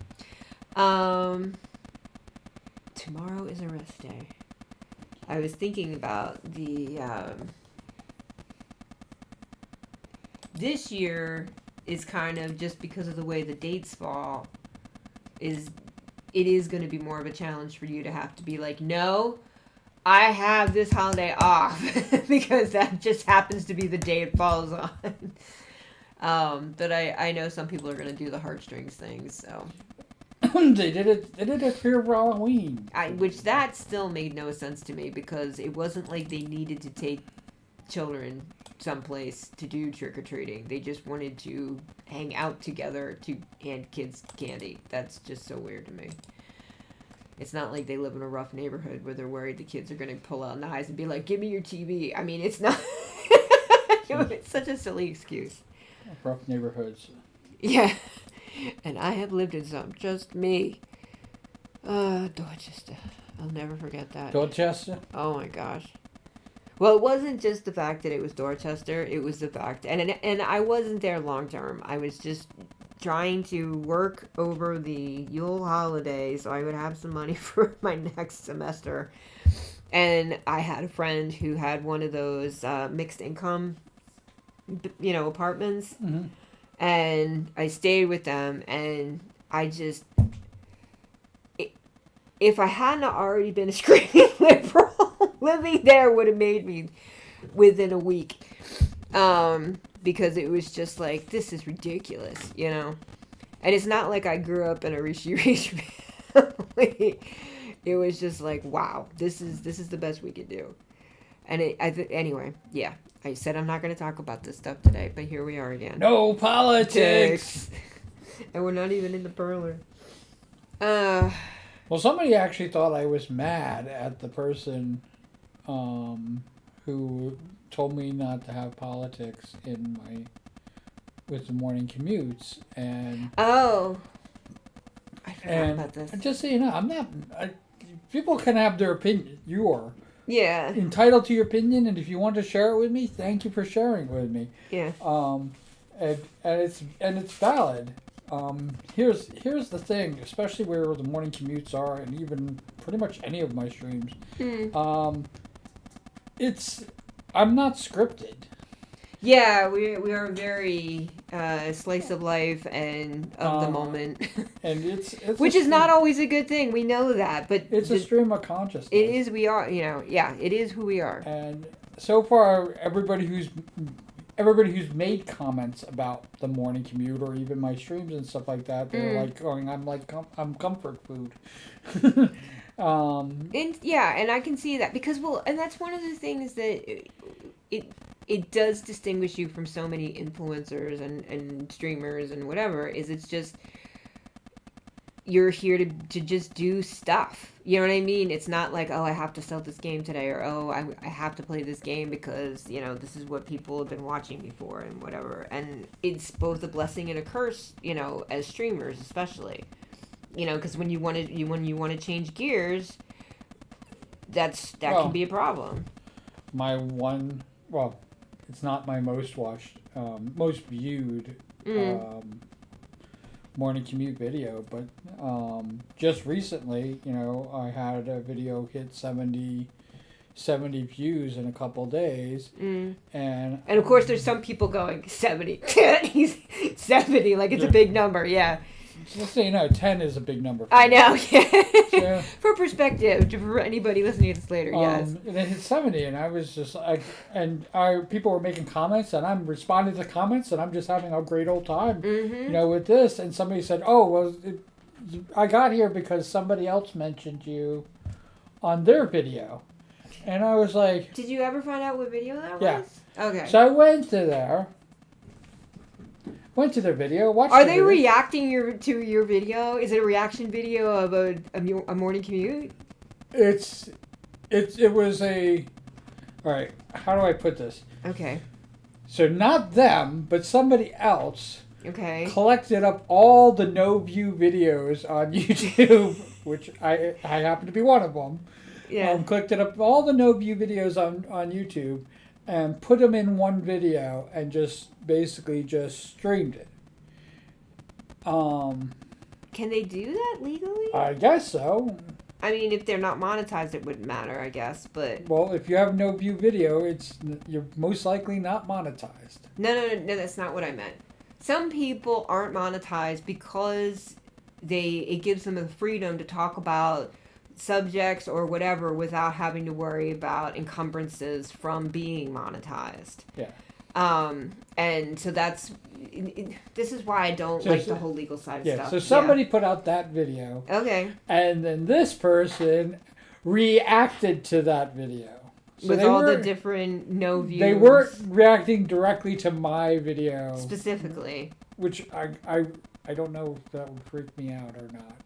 Tomorrow is a rest day. I was thinking about the this year is kind of, just because of the way the dates fall, it is going to be more of a challenge for you to have to be like, no, I have this holiday off because that just happens to be the day it falls on. But I know some people are going to do the heartstrings thing, so. They did it for Halloween. Which that still made no sense to me, because it wasn't like they needed to take children someplace to do trick-or-treating. They just wanted to hang out together to hand kids candy. That's just so weird to me. It's not like they live in a rough neighborhood where they're worried the kids are going to pull out knives and be like, give me your TV. I mean, it's not. It's such a silly excuse. Rough neighborhoods. Yeah. And I have lived in some. Just me. Dorchester. I'll never forget that. Dorchester? Oh my gosh. Well, it wasn't just the fact that it was Dorchester. It was the fact, and I wasn't there long term. I was just trying to work over the Yule holiday so I would have some money for my next semester. And I had a friend who had one of those mixed income, apartments. Mm-hmm. And I stayed with them, and I just, if I hadn't already been a screaming liberal, living there would have made me within a week. Because it was just like, this is ridiculous, And it's not like I grew up in a Rishi family. It was just like, wow, this is the best we could do. And anyway, yeah. I said I'm not going to talk about this stuff today, but here we are again. No politics! And we're not even in the parlor. Well, somebody actually thought I was mad at the person who told me not to have politics with the morning commutes. And I forgot about this. Just so you know, I'm not... people can have their opinion. You are. Yeah. Entitled to your opinion, and if you want to share it with me, thank you for sharing it with me. Yeah. And it's valid. Here's the thing, especially where the morning commutes are, and even pretty much any of my streams. I'm not scripted. Yeah, we are very slice of life and of the moment, and it's which is not always a good thing. We know that, but it's a stream of consciousness. It is. We are. Yeah. It is who we are. And so far, everybody who's made comments about the morning commute or even my streams and stuff like that, they're like going, I'm comfort food. And I can see that, because and that's one of the things that it does distinguish you from so many influencers and streamers and whatever. Is it's just you're here to just do stuff. You know what I mean? It's not like, oh, I have to sell this game today, or oh, I have to play this game because, you know, this is what people have been watching before and whatever. And it's both a blessing and a curse, you know, as streamers especially. You know, because when you want to change gears, that can be a problem. My one, well, it's not my most watched, most viewed morning commute video, but just recently, you know, I had a video hit 70 views in a couple days, and of course there's some people going 70 he's 70 like it's a big number. Yeah, just so you know, 10 is a big number for I me. know. Yeah. For perspective, for anybody listening to this later, yes. And it hit 70, and I was just like, people were making comments, and I'm responding to comments, and I'm just having a great old time, you know, with this. And somebody said, "Oh, well, I got here because somebody else mentioned you on their video," and I was like, Did you ever find out what video that Yeah. was? Okay. so I went to their video, watched. Are the they video. reacting to your video? Is it a reaction video of a morning commute? It was a. All right, how do I put this? Okay. So not them, but somebody else Okay. collected up all the no view videos on YouTube, which I happen to be one of them. Yeah. Collected up all the no view videos on YouTube and put them in one video and just basically just streamed it. Can they do that legally? I guess so. I mean, if they're not monetized, it wouldn't matter, I guess. But Well, if you have no view video, you're most likely not monetized. no, that's not what I meant. Some people aren't monetized because it gives them the freedom to talk about subjects or whatever without having to worry about encumbrances from being monetized. Yeah. And so that's this is why I don't So- like the whole legal side of Yeah. stuff. So somebody put out that video, Okay. and then this person reacted to that video. So With they all the weren't- different no views. They weren't reacting directly to my video, specifically. which I don't know if that would freak me out or not.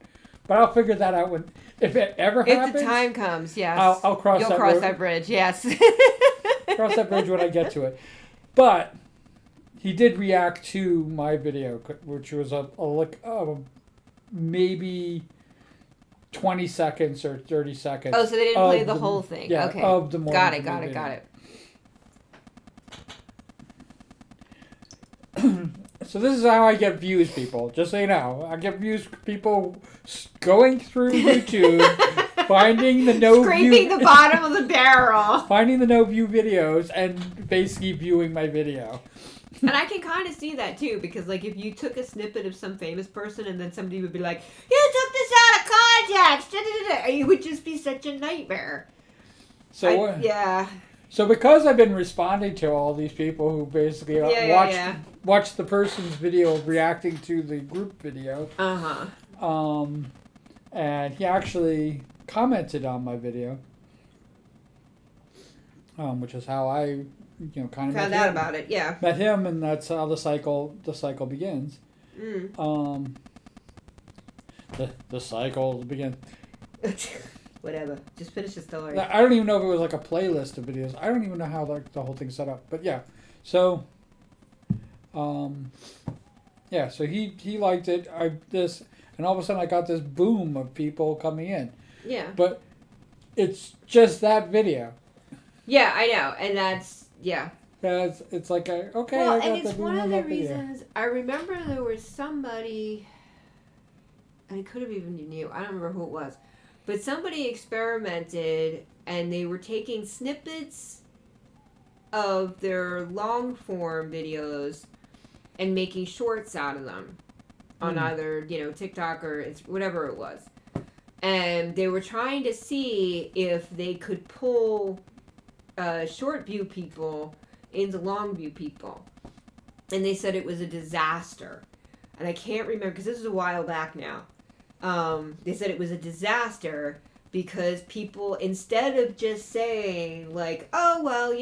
But I'll figure that out if it ever happens. If the time comes, yes. I'll cross You'll that cross road. that bridge, yes. Cross that bridge when I get to it. But he did react to my video, which was maybe 20 seconds or 30 seconds. Oh, so they didn't of play the whole thing. Yeah, Okay. of the morning Got it. video. So this is how I get views, people. Just so you know, I get views. People going through YouTube, finding the no Scraping view, the bottom of the barrel. finding the no view videos, and basically viewing my video. And I can kind of see that too, because like if you took a snippet of some famous person and then somebody would be like, "You took this out of context," it would just be such a nightmare. So Yeah. So because I've been responding to all these people who basically watched the person's video reacting to the group video, and he actually commented on my video, which is how I, kind of found out about it. Yeah. met him, and that's how the cycle begins. The cycle begins. Whatever. Just finish the story. I don't even know if it was like a playlist of videos. I don't even know how the whole thing's set up. But yeah, so, so he liked it. And all of a sudden I got this boom of people coming in. Yeah. But it's just that video. Yeah, I know, and that's Yeah, it's like okay. Well, I got and it's the boom one of the that video. reasons I remember there was somebody, and it could have even been you. I don't remember who it was. But somebody experimented, and they were taking snippets of their long form videos and making shorts out of them on either TikTok or whatever it was, and they were trying to see if they could pull short view people into long view people, and they said it was a disaster, and I can't remember because this is a while back now. They said it was a disaster because people, instead of just saying like, oh well,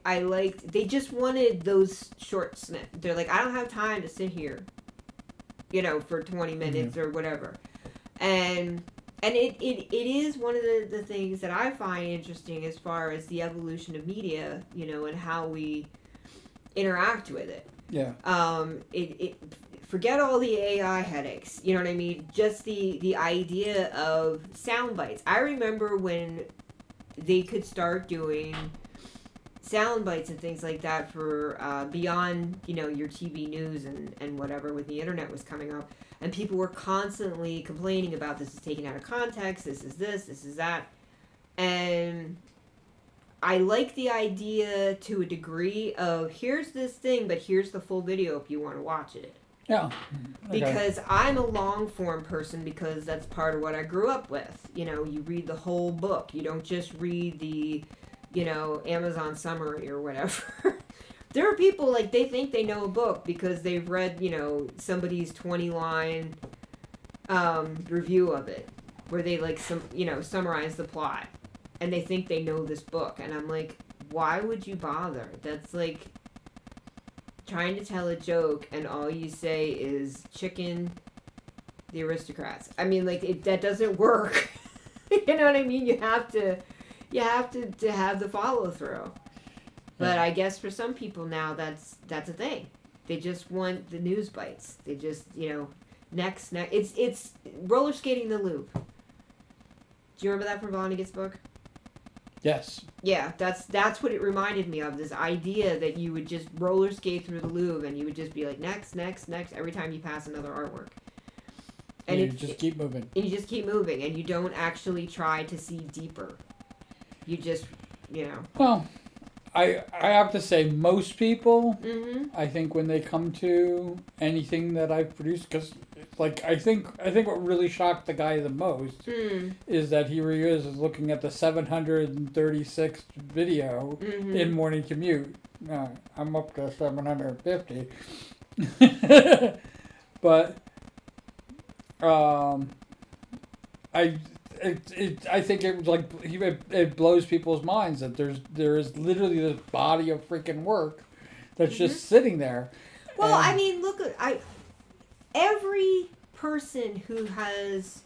I liked, they just wanted those short snips. They're like, I don't have time to sit here, for 20 minutes or whatever. And it is one of the things that I find interesting as far as the evolution of media, and how we interact with it. Yeah. It forget all the AI headaches. You know what I mean? Just the idea of sound bites. I remember when they could start doing sound bites and things like that for beyond, your TV news and whatever, when the internet was coming up, and people were constantly complaining about this is taken out of context, this is that. And I like the idea to a degree of, here's this thing, but here's the full video if you want to watch it. Yeah. Okay. Because I'm a long form person, because that's part of what I grew up with. You read the whole book. You don't just read the, Amazon summary or whatever. There are people, like, they think they know a book because they've read, somebody's 20-line review of it, where they, like, summarize the plot. And they think they know this book. And I'm like, why would you bother? That's like trying to tell a joke and all you say is chicken, the aristocrats. I mean, like, that doesn't work. You know what I mean? You have to have the follow through. But I guess for some people now that's a thing. They just want the news bites. They just, next. It's roller skating the loop. Do you remember that from Vonnegut's book? Yes. Yeah, that's what it reminded me of. This idea that you would just roller skate through the Louvre and you would just be like, next, every time you pass another artwork. And you just keep moving. And you just keep moving, and you don't actually try to see deeper. You just, Well, I have to say, most people, Mm-hmm. I think when they come to anything that I've produced, because, like, I think what really shocked the guy the most is that he is looking at the 736th video Mm-hmm. in Morning Commute. I'm up to 750. But, I think it was like it blows people's minds that there is literally this body of freaking work that's just sitting there. Well, And- I mean, look, every person who has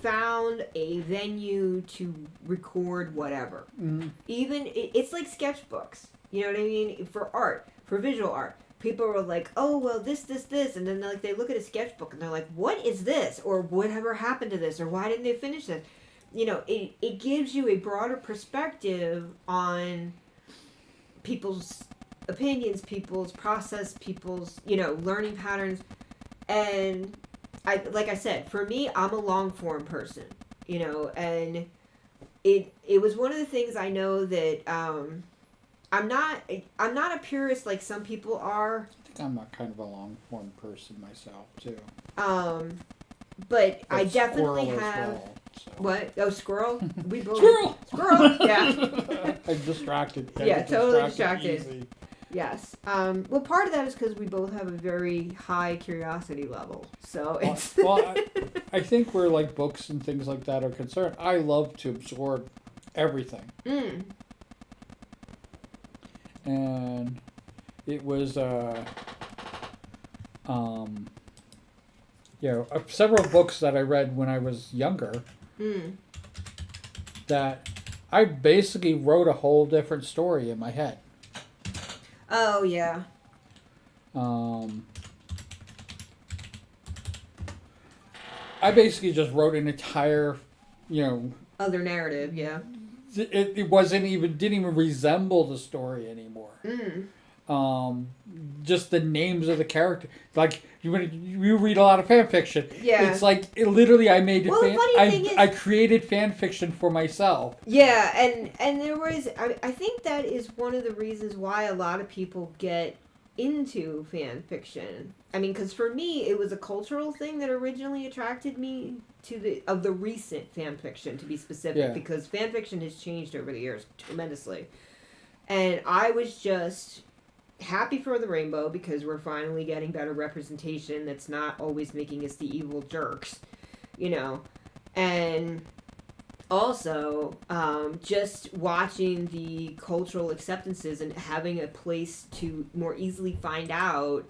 found a venue to record whatever, even it's like sketchbooks. You know what I mean? For art, for visual art. People are like, oh, well, this, and then like they look at a sketchbook and they're like, what is this? Or whatever happened to this? Or why didn't they finish this? It gives you a broader perspective on people's opinions, people's process, people's, learning patterns. And like I said, for me, I'm a long form person, and it was one of the things I know that, I'm not a purist like some people are. I think I'm a kind of a long form person myself too. But I But definitely squirrel as have well, so. what? Oh, squirrel. We both Squirrel. Yeah. I'm distracted. I Yeah, get totally distracted. easy. Yes. Well, part of that is because we both have a very high curiosity level. So it's. Well, I think where like books and things like that are concerned, I love to absorb everything. And it was several books that I read when I was younger that I basically wrote a whole different story in my head. Oh yeah. I basically just wrote an entire, Other narrative, yeah. it didn't even resemble the story anymore. Just the names of the character. Like you read a lot of fan fiction. Yeah. It's like literally I made Well, the funny thing is- I created fan fiction for myself. Yeah, and there was I think that is one of the reasons why a lot of people get into fan fiction. I mean, because for me, it was a cultural thing that originally attracted me to the recent fan fiction, to be specific, Yeah. because fan fiction has changed over the years tremendously, and I was just happy for the rainbow because we're finally getting better representation that's not always making us the evil jerks, and also, just watching the cultural acceptances and having a place to more easily find out,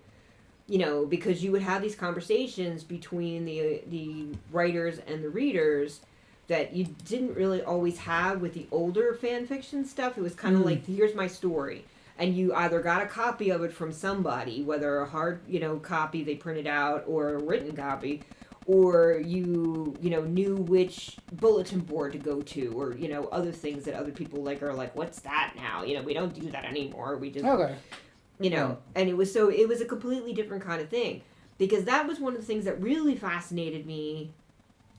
because you would have these conversations between the writers and the readers that you didn't really always have with the older fan fiction stuff. It was kind of like, here's my story. And you either got a copy of it from somebody, whether a hard, copy they printed out or a written copy, or you knew which bulletin board to go to, or other things that other people are like, what's that now? We don't do that anymore. We just Okay. And it was a completely different kind of thing, because that was one of the things that really fascinated me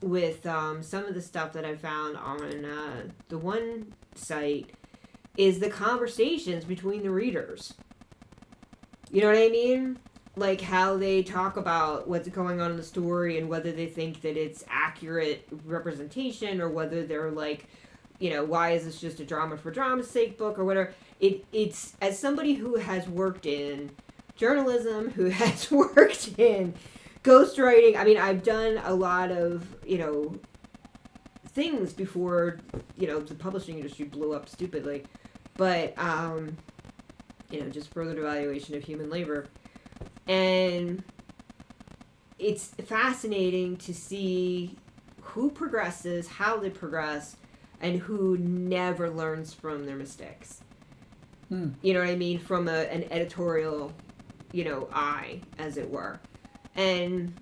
with some of the stuff that I found on the one site is the conversations between the readers. You know what I mean? Like how they talk about what's going on in the story and whether they think that it's accurate representation, or whether they're like, why is this just a drama for drama's sake book or whatever. It's as somebody who has worked in journalism, who has worked in ghostwriting. I mean, I've done a lot of, things before, the publishing industry blew up stupidly. But, just further devaluation of human labor. And it's fascinating to see who progresses, how they progress, and who never learns from their mistakes. You know what I mean? From an editorial, eye, as it were. And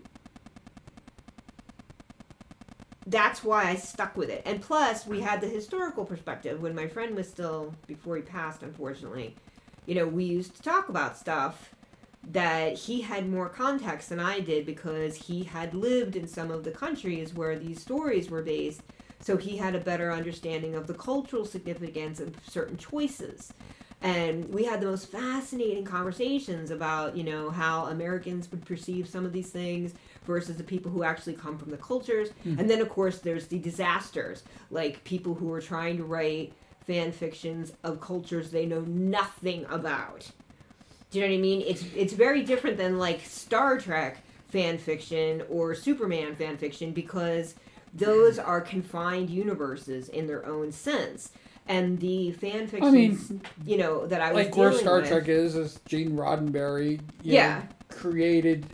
that's why I stuck with it. And plus, we had the historical perspective. When my friend was still, before he passed, unfortunately, we used to talk about stuff that he had more context than I did, because he had lived in some of the countries where these stories were based. So he had a better understanding of the cultural significance of certain choices. And we had the most fascinating conversations about, how Americans would perceive some of these things versus the people who actually come from the cultures. And then, of course, there's the disasters, like people who are trying to write fan fictions of cultures they know nothing about. Do you know what I mean? It's very different than, like, Star Trek fan fiction or Superman fan fiction, because those are confined universes in their own sense. And the fan fictions, that I was like where dealing Star with, Trek is Gene Roddenberry, created,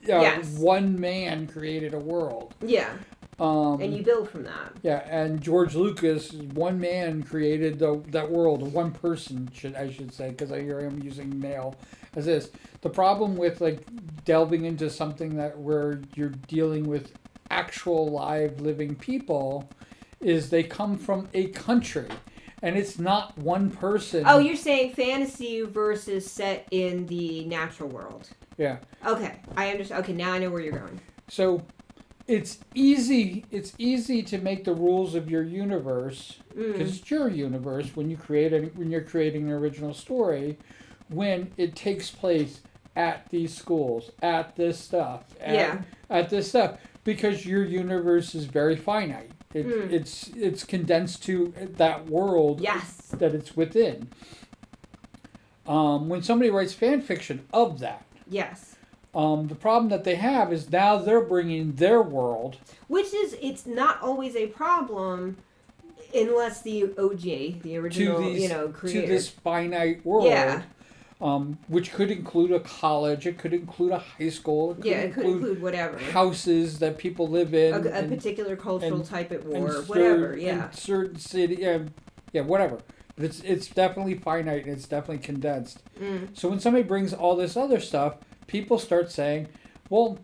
Yes. one man created a world. Yeah, and you build from that. Yeah, and George Lucas, one man created that world, or one person, I should say, because I hear him using male as this. The problem with delving into something where you're dealing with actual live living people is they come from a country. And it's not one person. Oh, you're saying fantasy versus set in the natural world. Yeah. Okay, I understand. Okay, now I know where you're going. So, it's easy to make the rules of your universe, because it's your universe when you're creating an original story, when it takes place at these schools, at this stuff, at this stuff, because your universe is very finite. It's condensed to that world that it's within. When somebody writes fan fiction of that, the problem that they have is now they're bringing their world, it's not always a problem unless the OG, the original, creator, to this finite world. Yeah. Which could include a college, it could include a high school, it could include whatever. Houses that people live in. A particular cultural type at war, and whatever, and certain city, whatever. But it's definitely finite and it's definitely condensed. So when somebody brings all this other stuff, people start saying, well,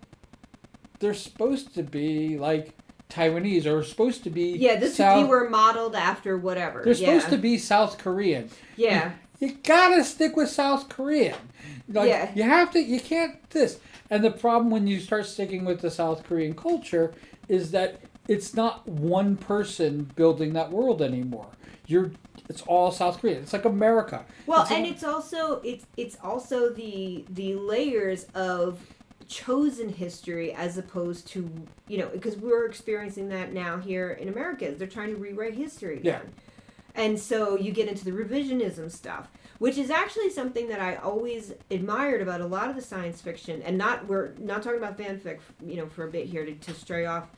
they're supposed to be like Taiwanese, or supposed to be they were modeled after whatever. They're supposed to be South Korean. Yeah. You gotta stick with South Korean. You have to. You can't this. And the problem when you start sticking with the South Korean culture is that it's not one person building that world anymore. It's all South Korean. It's like America. Well, it's also the layers of chosen history as opposed to because we're experiencing that now here in America. They're trying to rewrite history again. Yeah. And so you get into the revisionism stuff, which is actually something that I always admired about a lot of the science fiction, and we're not talking about fanfic, for a bit here to stray off,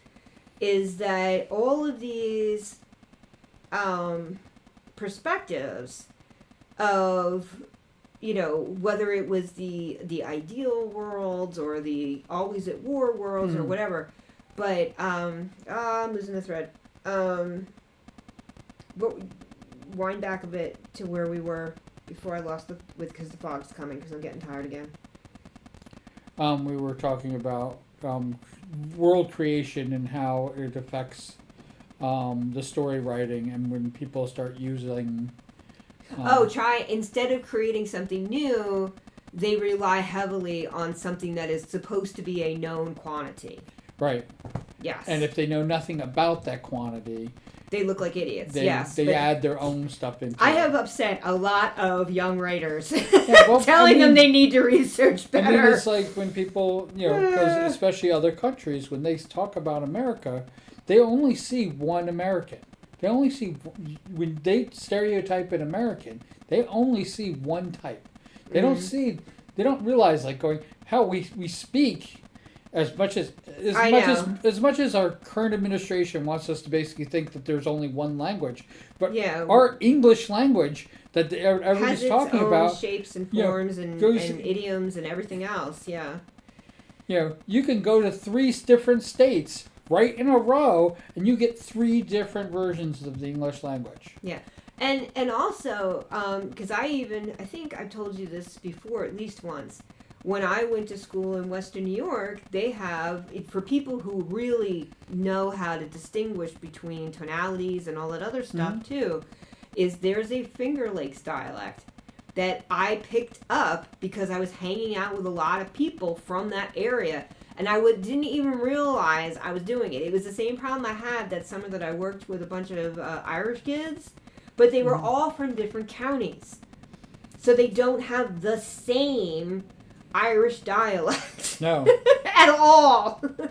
is that all of these perspectives of, whether it was the ideal worlds or the always at war worlds or whatever. But I'm losing the thread. But wind back a bit to where we were before I lost because the fog's coming, because I'm getting tired again. We were talking about world creation and how it affects the story writing, and when people start using. Instead of creating something new, they rely heavily on something that is supposed to be a known quantity. Right. Yes. And if they know nothing about that quantity, they look like idiots. They add their own stuff into it. I have upset a lot of young writers, well, telling them they need to research better. I mean, it's like when people, because especially other countries, when they talk about America, they only see one American. They only see, when they stereotype an American, they only see one type. They don't realize, like, how we speak. As much as our current administration wants us to basically think that there's only one language, but our English language that everybody's talking about has its own shapes and forms and idioms and everything else. Yeah. You can go to 3 different states right in a row, and you get 3 different versions of the English language. Yeah. And also, because I think I've told you this before at least once. When I went to school in Western New York, they have, for people who really know how to distinguish between tonalities and all that other stuff too, there's a Finger Lakes dialect that I picked up because I was hanging out with a lot of people from that area. And I didn't even realize I was doing it. It was the same problem I had that summer that I worked with a bunch of Irish kids, but they were all from different counties. So they don't have the same Irish dialect. No. At all. No.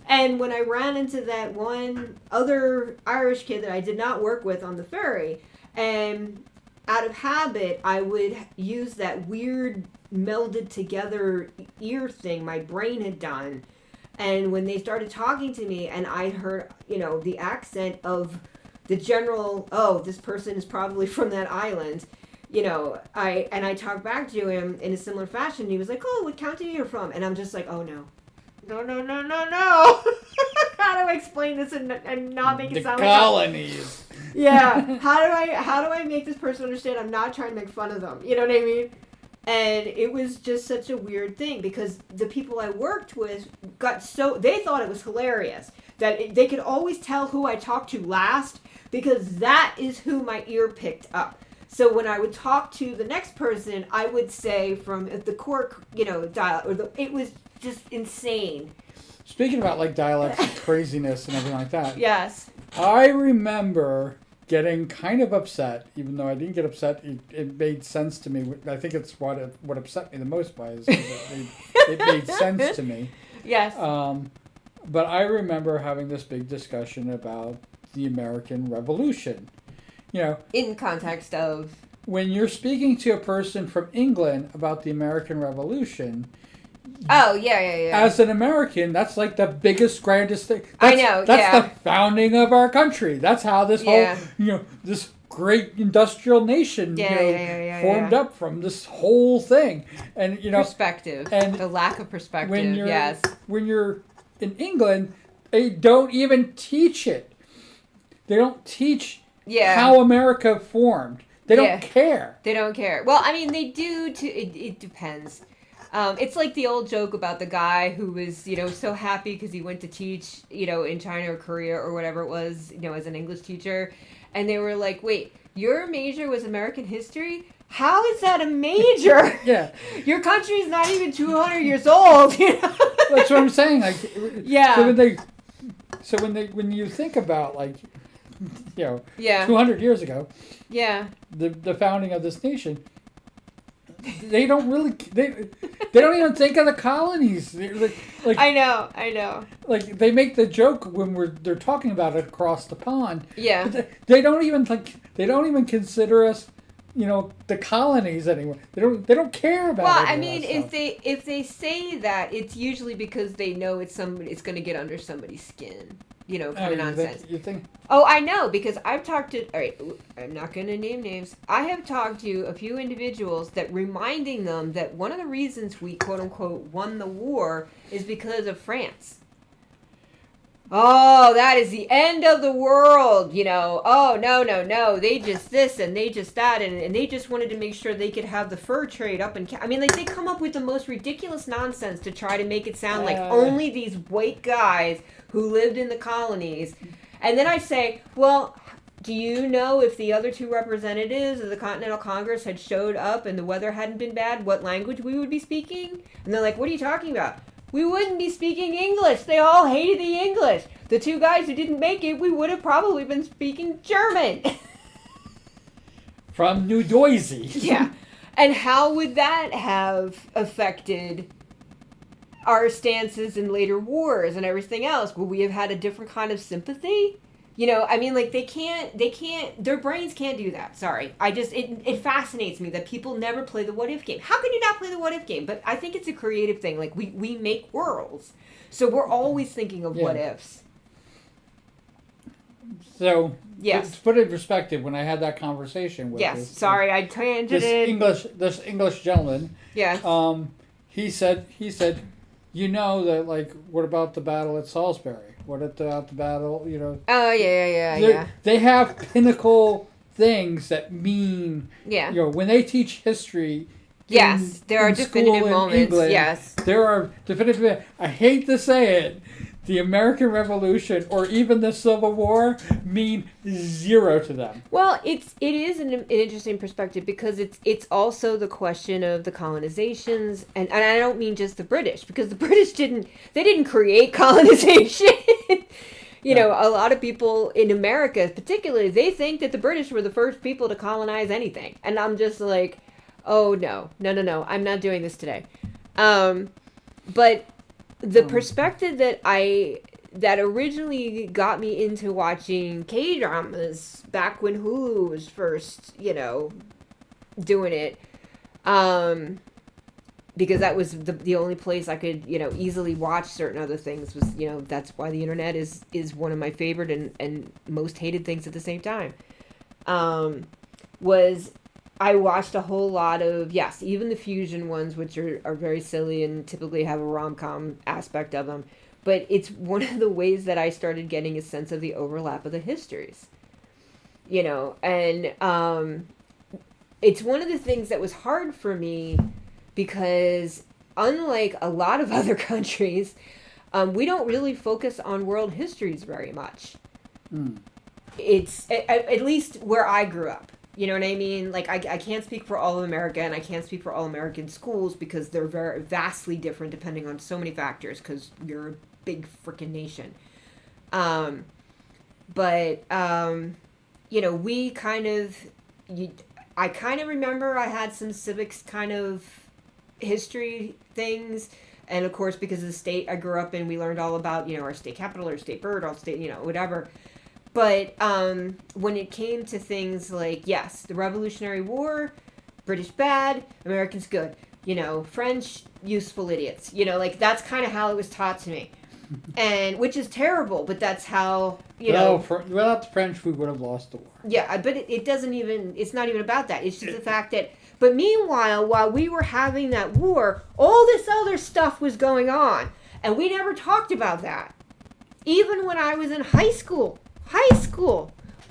And when I ran into that one other Irish kid that I did not work with on the ferry, and out of habit, I would use that weird melded together ear thing my brain had done. And when they started talking to me and I heard, the accent of the general, this person is probably from that island, I talked back to him in a similar fashion. He was like, what county are you from? And I'm just like, oh, no. No. How do I explain this and not make it sound like... The colonies. Yeah. How do I make this person understand I'm not trying to make fun of them? You know what I mean? And it was just such a weird thing because the people I worked with they thought it was hilarious that they could always tell who I talked to last because that is who my ear picked up. So when I would talk to the next person, I would say from the Cork, dial, it was just insane. Speaking about like dialects and craziness and everything like that. Yes. I remember getting kind of upset, even though I didn't get upset. It made sense to me. I think it's what upset me the most by is it made sense to me. Yes. But I remember having this big discussion about the American Revolution. In context of... When you're speaking to a person from England about the American Revolution... Oh, yeah. As an American, that's like the biggest, grandest thing. I know, That's the founding of our country. That's how this whole, this great industrial nation, formed up from this whole thing. And, perspective. And the lack of perspective, When you're in England, they don't even teach it. They don't teach... how America formed. They don't care. They don't care. Well, I mean, they do. It depends. It's like the old joke about the guy who was, so happy because he went to teach, in China or Korea or whatever it was, as an English teacher. And they were like, wait, your major was American history? How is that a major? Yeah. Your country is not even 200 years old. That's what I'm saying. Like, yeah. So when you think about, like, 200 years ago, the founding of this nation, they don't don't even think of the colonies. Like I know. Like they make the joke when they're talking about it across the pond. Yeah. But they don't even consider us, the colonies anymore. They don't care about. Well, I mean, if they say that, it's usually because they know it's going to get under somebody's skin. kind of nonsense. You think? Oh, I know, because I've talked to, all right, I'm not going to name names. I have talked to a few individuals that reminding them that one of the reasons we, quote unquote, won the war is because of France. Oh, that is the end of the world, Oh, no. They just this and they just that. And they just wanted to make sure they could have the fur trade up and I mean, like, they come up with the most ridiculous nonsense to try to make it sound like only these white guys who lived in the colonies. And then I say, well, do you know if the other two representatives of the Continental Congress had showed up and the weather hadn't been bad, what language we would be speaking? And they're like, what are you talking about? We wouldn't be speaking English. They all hated the English. The two guys who didn't make it, we would have probably been speaking German. From New Jersey. Yeah. And how would that have affected our stances in later wars and everything else? Would we have had a different kind of sympathy? I mean, like, they can't, their brains can't do that. Sorry. It fascinates me that people never play the what if game. How can you not play the what if game? But I think it's a creative thing. Like, we make worlds. So we're always thinking of what ifs. So, yes. To put it in perspective, when I had that conversation with sorry, I tangented. This English gentleman, he said, that, like, what about the battle at Salisbury? What about the battle, Oh, yeah. They have pinnacle things that mean, yeah. When they teach history. Yes, there are definitive moments. England, yes. There are definitive. I hate to say it. The American Revolution or even the Civil War mean zero to them. Well, it is an interesting perspective because it's also the question of the colonizations, and I don't mean just the British, because the British didn't create colonization. A lot of people in America, particularly, they think that the British were the first people to colonize anything, and I'm just like, oh no, I'm not doing this today. But the perspective that originally got me into watching K-dramas back when Hulu was first, doing it, because that was the only place I could, easily watch certain other things was, that's why the internet is one of my favorite and most hated things at the same time, was I watched a whole lot of, even the fusion ones, which are very silly and typically have a rom-com aspect of them. But it's one of the ways that I started getting a sense of the overlap of the histories. And it's one of the things that was hard for me because unlike a lot of other countries, we don't really focus on world histories very much. It's, at least where I grew up. You know what I mean? Like, I can't speak for all of America, and I can't speak for all American schools because they're very vastly different depending on so many factors because we're a big freaking nation. We kind of... I kind of remember I had some civics kind of history things, and of course, because of the state I grew up in, we learned all about, our state capital, our state bird, our state, whatever. But when it came to things like, the Revolutionary War, British bad, Americans good. French, useful idiots. That's kind of how it was taught to me. And, which is terrible, but that's how, without the French, we would have lost the war. Yeah, but it doesn't even, it's not even about that. It's just the fact that, but meanwhile, while we were having that war, all this other stuff was going on. And we never talked about that. Even when I was in high school.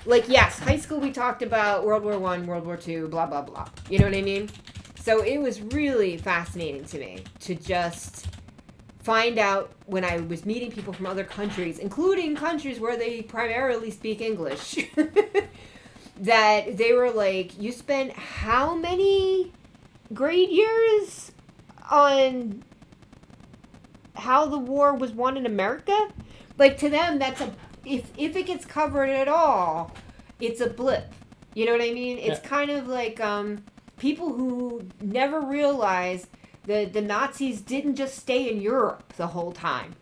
Like, high school we talked about World War I, World War II, blah, blah, blah. You know what I mean? So it was really fascinating to me to just find out when I was meeting people from other countries, including countries where they primarily speak English, that they were like, you spent how many grade years on how the war was won in America? Like, to them, that's if it gets covered at all, it's a blip. You know what I mean? It's kind of like people who never realized that the Nazis didn't just stay in Europe the whole time.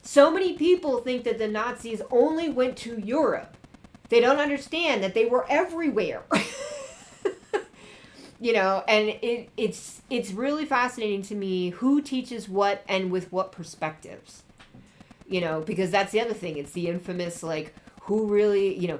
So many people think that the Nazis only went to Europe. They don't understand that they were everywhere. And it's really fascinating to me who teaches what and with what perspectives. You know, because that's the other thing. It's the infamous, like, who really, you know,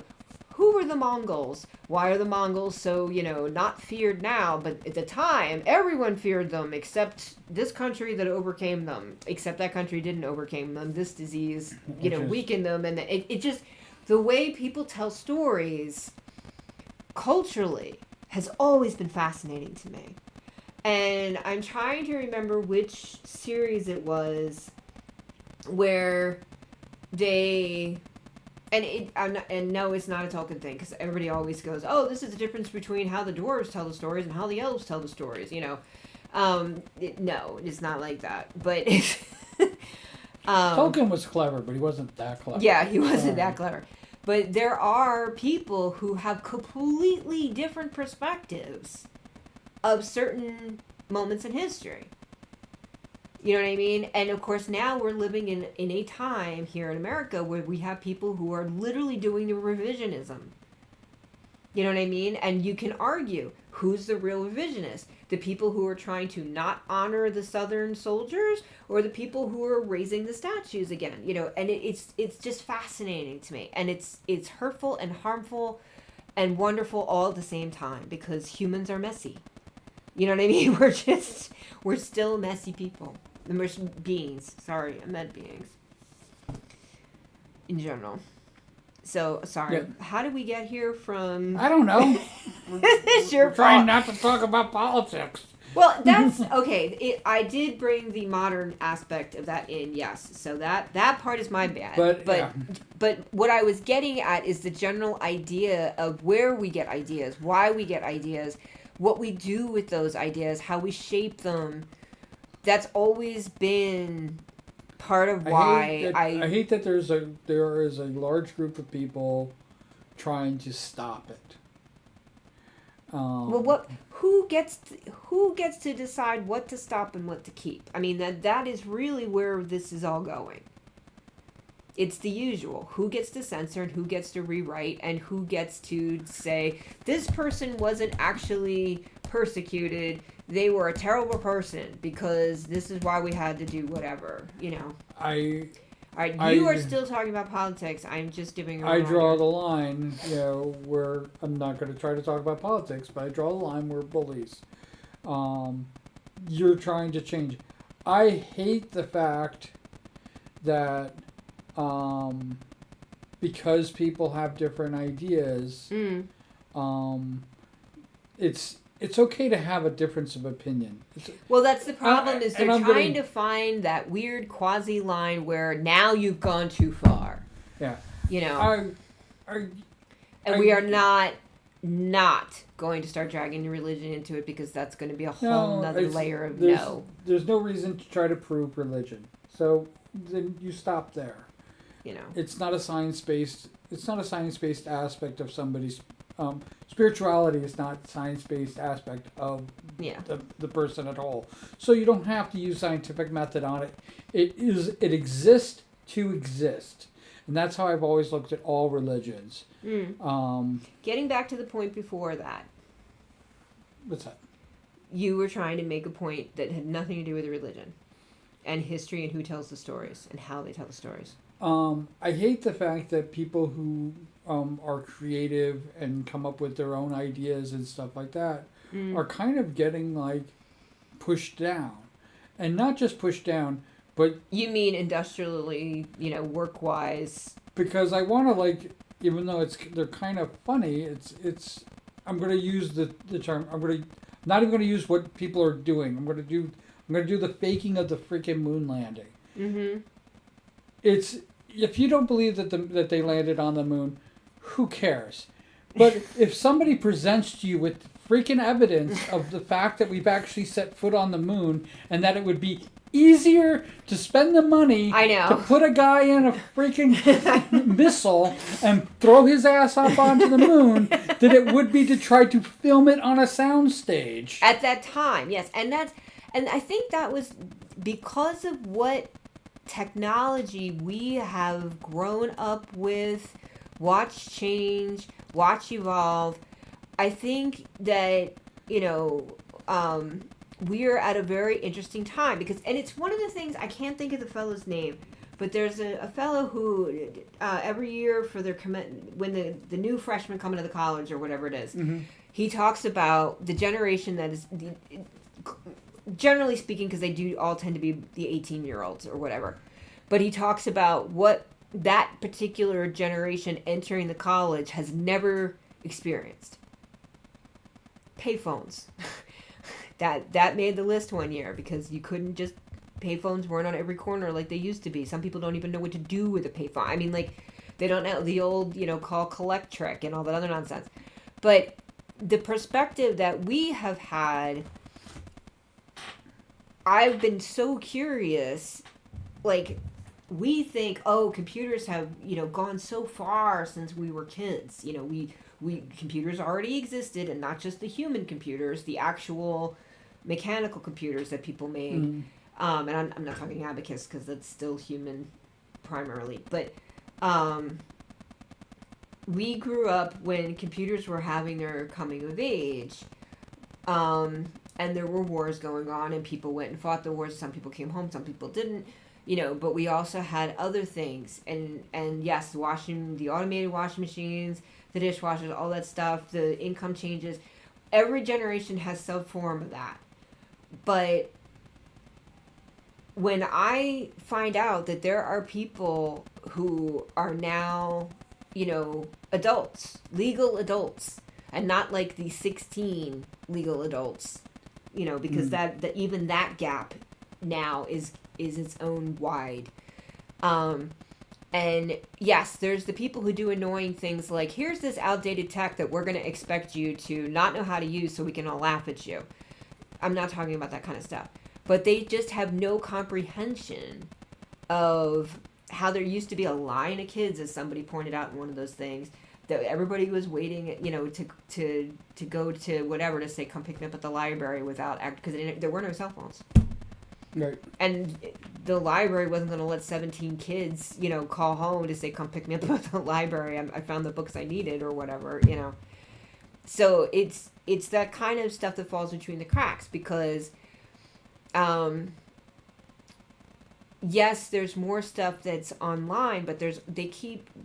who were the Mongols? Why are the Mongols so, you know, not feared now? But at the time, everyone feared them except this country that overcame them. Except that country didn't overcome them. This disease, you know, weakened them. And it just, the way people tell stories culturally has always been fascinating to me. And I'm trying to remember which series it was where they, and no, it's not a Tolkien thing, because everybody always goes, oh, this is the difference between how the dwarves tell the stories and how the elves tell the stories, you know. No, it's not like that. But Tolkien was clever, but he wasn't that clever. yeah, he wasn't that clever. But there are people who have completely different perspectives of certain moments in history. You know what I mean? And of course, now we're living in a time here in America where we have people who are literally doing the revisionism. You know what I mean? And you can argue, who's the real revisionist? The people who are trying to not honor the Southern soldiers, or the people who are raising the statues again? You know, and it's just fascinating to me. And it's hurtful and harmful and wonderful all at the same time, because humans are messy. You know what I mean? We're still messy people. We're beings. Sorry, I meant beings. In general. So, sorry. Yeah. How did we get here from... I don't know. It's your We're trying fault. not to talk about politics. Well, that's... Okay, I did bring the modern aspect of that in, yes. So that part is my bad. But what I was getting at is the general idea of where we get ideas, why we get ideas, what we do with those ideas, how we shape them. That's always been part of why I hate that there is a large group of people trying to stop it. Well, who gets to decide what to stop and what to keep? I mean, that is really where this is all going. It's the usual. Who gets to censor and who gets to rewrite and who gets to say, this person wasn't actually persecuted. They were a terrible person because this is why we had to do whatever, you know. You are still talking about politics. I'm just giving a reminder. I draw the line, you know, where I'm not going to try to talk about politics, but I draw the line where bullies. You're trying to change. I hate the fact that because people have different ideas, it's okay to have a difference of opinion. Well, that's the problem, is they're I'm trying to find that weird quasi line where now you've gone too far. Yeah. You know. We are not going to start dragging religion into it, because that's going to be a whole nother layer of no. There's no reason to try to prove religion. So then you stop there. You know. It's not a science-based aspect of somebody's spirituality is not science-based aspect of the person at all. So you don't have to use scientific method on it. It exists to exist. And that's how I've always looked at all religions. Getting back to the point before that. What's that? You were trying to make a point that had nothing to do with religion and history and who tells the stories and how they tell the stories. I hate the fact that people who are creative and come up with their own ideas and stuff like that are kind of getting like pushed down, and not just pushed down, but you mean industrially, you know, work wise. Because I want to, like, even though they're kind of funny, I'm going to use the term. Not even going to use what people are doing. I'm going to do the faking of the freaking moon landing. Mm-hmm. If you don't believe that they landed on the moon, who cares? But if somebody presents to you with freaking evidence of the fact that we've actually set foot on the moon, and that it would be easier to spend the money to put a guy in a freaking missile and throw his ass up onto the moon than it would be to try to film it on a soundstage. At that time, yes. And I think that was because of what technology we have grown up with, watch change, watch evolve. I think that, you know, we're at a very interesting time, because, and it's one of the things, I can't think of the fellow's name, but there's a fellow who every year for their when the new freshmen come into the college or whatever it is, he talks about the generation that is generally speaking, because they do all tend to be the 18-year-olds or whatever, but he talks about what that particular generation entering the college has never experienced. Payphones. that made the list one year because you couldn't just, payphones weren't on every corner like they used to be. Some people don't even know what to do with a payphone. I mean, like, they don't know the old, call collect trick and all that other nonsense. But the perspective that we have had, I've been so curious, like, we think, oh, computers have, gone so far since we were kids. We computers already existed, and not just the human computers, the actual mechanical computers that people made. And I'm not talking Abacus because that's still human primarily. But we grew up when computers were having their coming of age. And there were wars going on, and people went and fought the wars. Some people came home, some people didn't. But we also had other things. And yes, the automated washing machines, the dishwashers, all that stuff, the income changes. Every generation has some form of that. But when I find out that there are people who are now, adults, legal adults, and not like the 16 legal adults, because that even that gap now is its own wide. And yes, there's the people who do annoying things like, here's this outdated tech that we're going to expect you to not know how to use so we can all laugh at you. I'm not talking about that kind of stuff. But they just have no comprehension of how there used to be a line of kids, as somebody pointed out in one of those things, that everybody was waiting, to go to whatever, to say, come pick me up at the library because there were no cell phones. Right. And the library wasn't going to let 17 kids, call home to say, come pick me up at the library. I found the books I needed or whatever, So it's that kind of stuff that falls between the cracks because, yes, there's more stuff that's online, but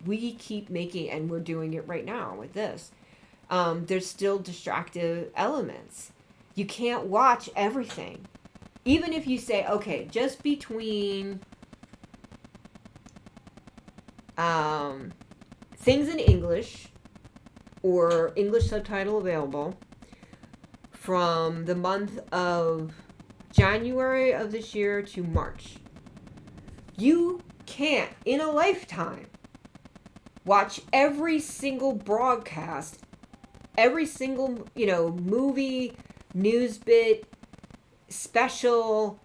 we keep making, and we're doing it right now with this. There's still distractive elements. You can't watch everything. Even if you say, okay, just between things in English or English subtitle available from the month of January of this year to March, you can't, in a lifetime, watch every single broadcast, every single, movie, news bit, special.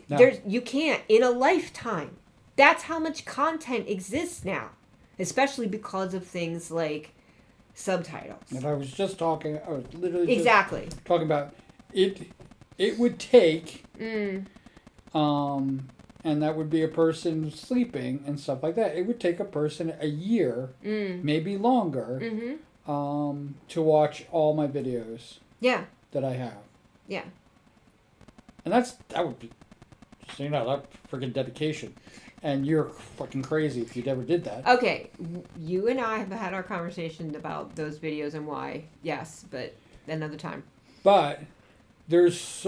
No. You can't in a lifetime. That's how much content exists now, especially because of things like subtitles. And I was literally Exactly. just talking about it. It would take, and that would be a person sleeping and stuff like that. It would take a person a year, maybe longer, to watch all my videos. Yeah. That I have. Yeah. And that would be, so that freaking dedication. And you're fucking crazy if you ever did that. Okay, you and I have had our conversation about those videos and why. Yes, but another time. But there's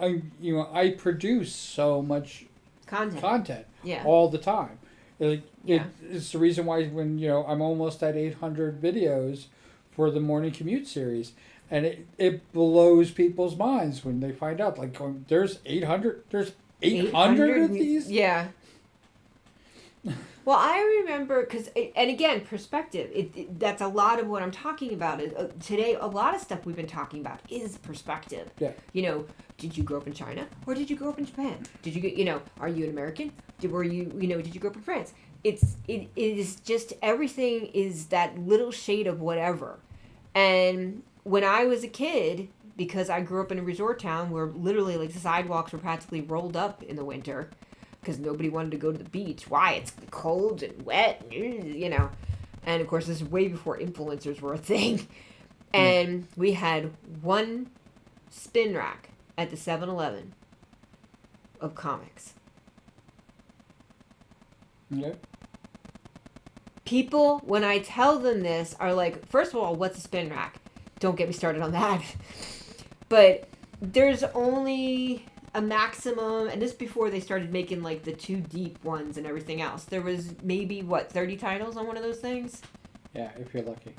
I produce so much content all the time. It's the reason why when I'm almost at 800 videos for the morning commute series. And it blows people's minds when they find out, like, there's 800 of these? Yeah. Well, I remember, and again, perspective, that's a lot of what I'm talking about. Today, a lot of stuff we've been talking about is perspective. Yeah. Did you grow up in China or did you grow up in Japan? Did you, are you an American? Did you grow up in France? It is just, everything is that little shade of whatever. And when I was a kid, because I grew up in a resort town where literally like the sidewalks were practically rolled up in the winter because nobody wanted to go to the beach. Why? It's cold and wet, And of course, this is way before influencers were a thing. And we had one spin rack at the 7-Eleven of comics. Yeah. People, when I tell them this, are like, first of all, what's a spin rack? Don't get me started on that. But there's only a maximum, and this before they started making like the 2 deep ones and everything else. There was maybe, 30 titles on one of those things? Yeah, if you're lucky.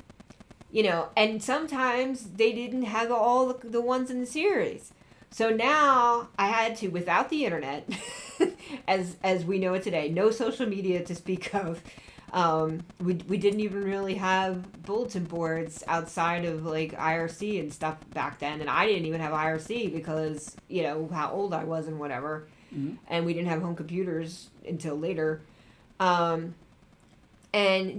You know, and sometimes they didn't have all the ones in the series. So now I had to, without the internet, as we know it today, no social media to speak of. We didn't even really have bulletin boards outside of like IRC and stuff back then, and I didn't even have IRC because you know how old I was and whatever, and we didn't have home computers until later. And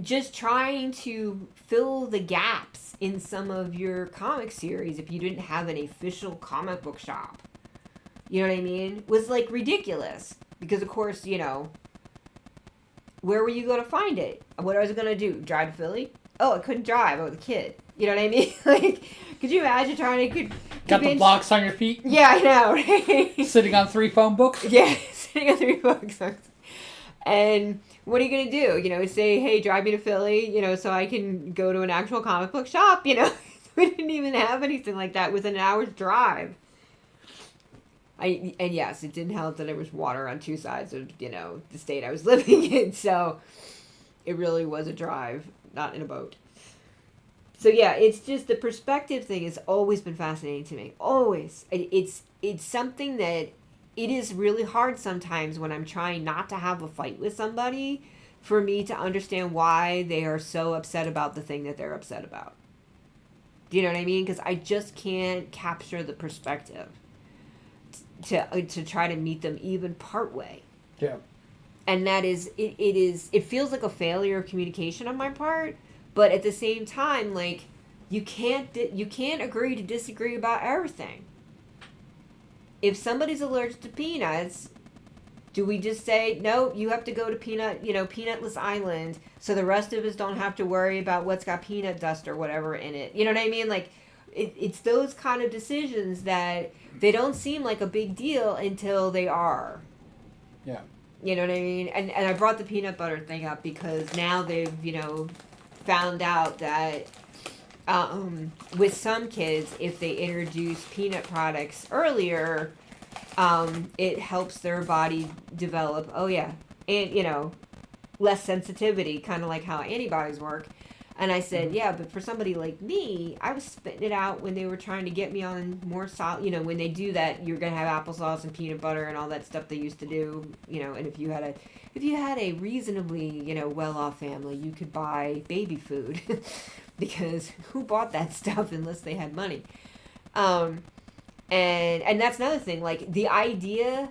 just trying to fill the gaps in some of your comic series if you didn't have an official comic book shop, you know what I mean, was like ridiculous because of course you know. Where were you going to find it? What was I going to do? Drive to Philly? Oh, I couldn't drive. I was a kid. You know what I mean? Like, could you imagine trying to Got the blocks on your feet? Yeah, I know, right? Sitting on 3 phone books? Yeah, sitting on 3 books. And what are you going to do? You know, say, hey, drive me to Philly, you know, so I can go to an actual comic book shop, you know? We didn't even have anything like that within an hour's drive. And yes, it didn't help that there was water on 2 sides of, you know, the state I was living in. So it really was a drive, not in a boat. So yeah, it's just the perspective thing has always been fascinating to me. Always. It's something that it is really hard sometimes when I'm trying not to have a fight with somebody for me to understand why they are so upset about the thing that they're upset about. Do you know what I mean? Because I just can't capture the perspective. To try to meet them even part way. Yeah. And that is it feels like a failure of communication on my part, but at the same time like you can't agree to disagree about everything. If somebody's allergic to peanuts, do we just say no, you have to go to peanutless island so the rest of us don't have to worry about what's got peanut dust or whatever in it? You know what I mean? Like it's those kind of decisions that they don't seem like a big deal until they are. Yeah. You know what I mean? And I brought the peanut butter thing up because now they've, you know, found out that with some kids, if they introduce peanut products earlier, it helps their body develop, and, you know, less sensitivity, kind of like how antibodies work. And I said, yeah, but for somebody like me, I was spitting it out when they were trying to get me on more solid, you know, when they do that, you're going to have applesauce and peanut butter and all that stuff they used to do, you know, and if you had a reasonably, you know, well-off family, you could buy baby food because who bought that stuff unless they had money? And that's another thing, like the idea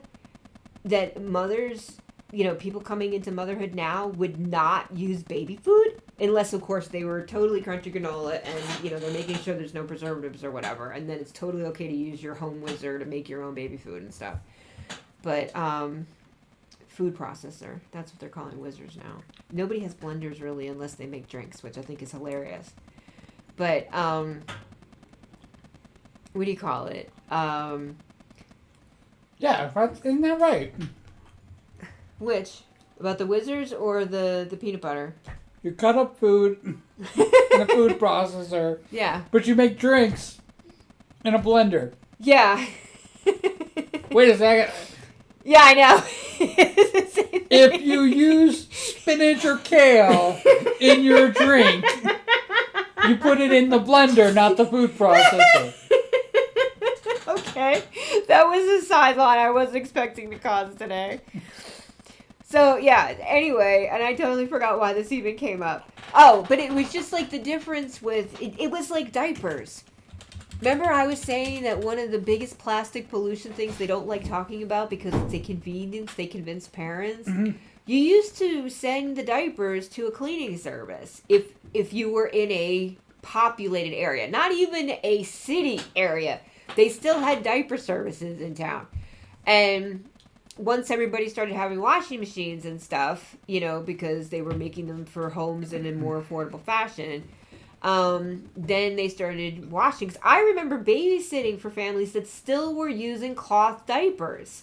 that mothers, you know, people coming into motherhood now would not use baby food unless, of course, they were totally crunchy granola and, you know, they're making sure there's no preservatives or whatever. And then it's totally okay to use your home whizzer to make your own baby food and stuff. But food processor, that's what they're calling whizzers now. Nobody has blenders really unless they make drinks, which I think is hilarious. But what do you call it? Yeah, isn't that right? Which? About the whizzers or the peanut butter? You cut up food in a food processor, Yeah. but you make drinks in a blender. Yeah. Wait a second. Yeah, I know. If you use spinach or kale in your drink, you put it in the blender, not the food processor. Okay. That was a sideline I wasn't expecting to cause today. So, yeah, anyway, and I totally forgot why this even came up. Oh, but it was just like the difference with, it was like diapers. Remember I was saying that one of the biggest plastic pollution things they don't like talking about because it's a convenience they convince parents? Mm-hmm. You used to send the diapers to a cleaning service if you were in a populated area. Not even a city area. They still had diaper services in town. And once everybody started having washing machines and stuff, you know, because they were making them for homes in a more affordable fashion, then they started washing. 'Cause I remember babysitting for families that still were using cloth diapers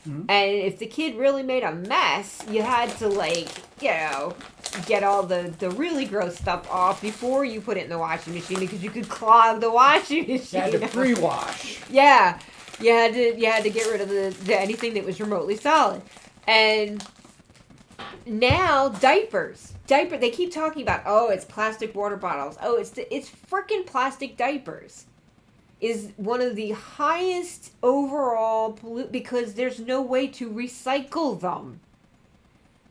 Mhm. And if the kid really made a mess, you had to, like, get all the really gross stuff off before you put it in the washing machine because you could clog the washing machine. You had to up. pre-wash. Yeah, you had to get rid of the anything that was remotely solid, and now diapers. They keep talking about, oh, it's plastic water bottles. Oh, it's freaking plastic diapers. Is one of the highest overall because there's no way to recycle them.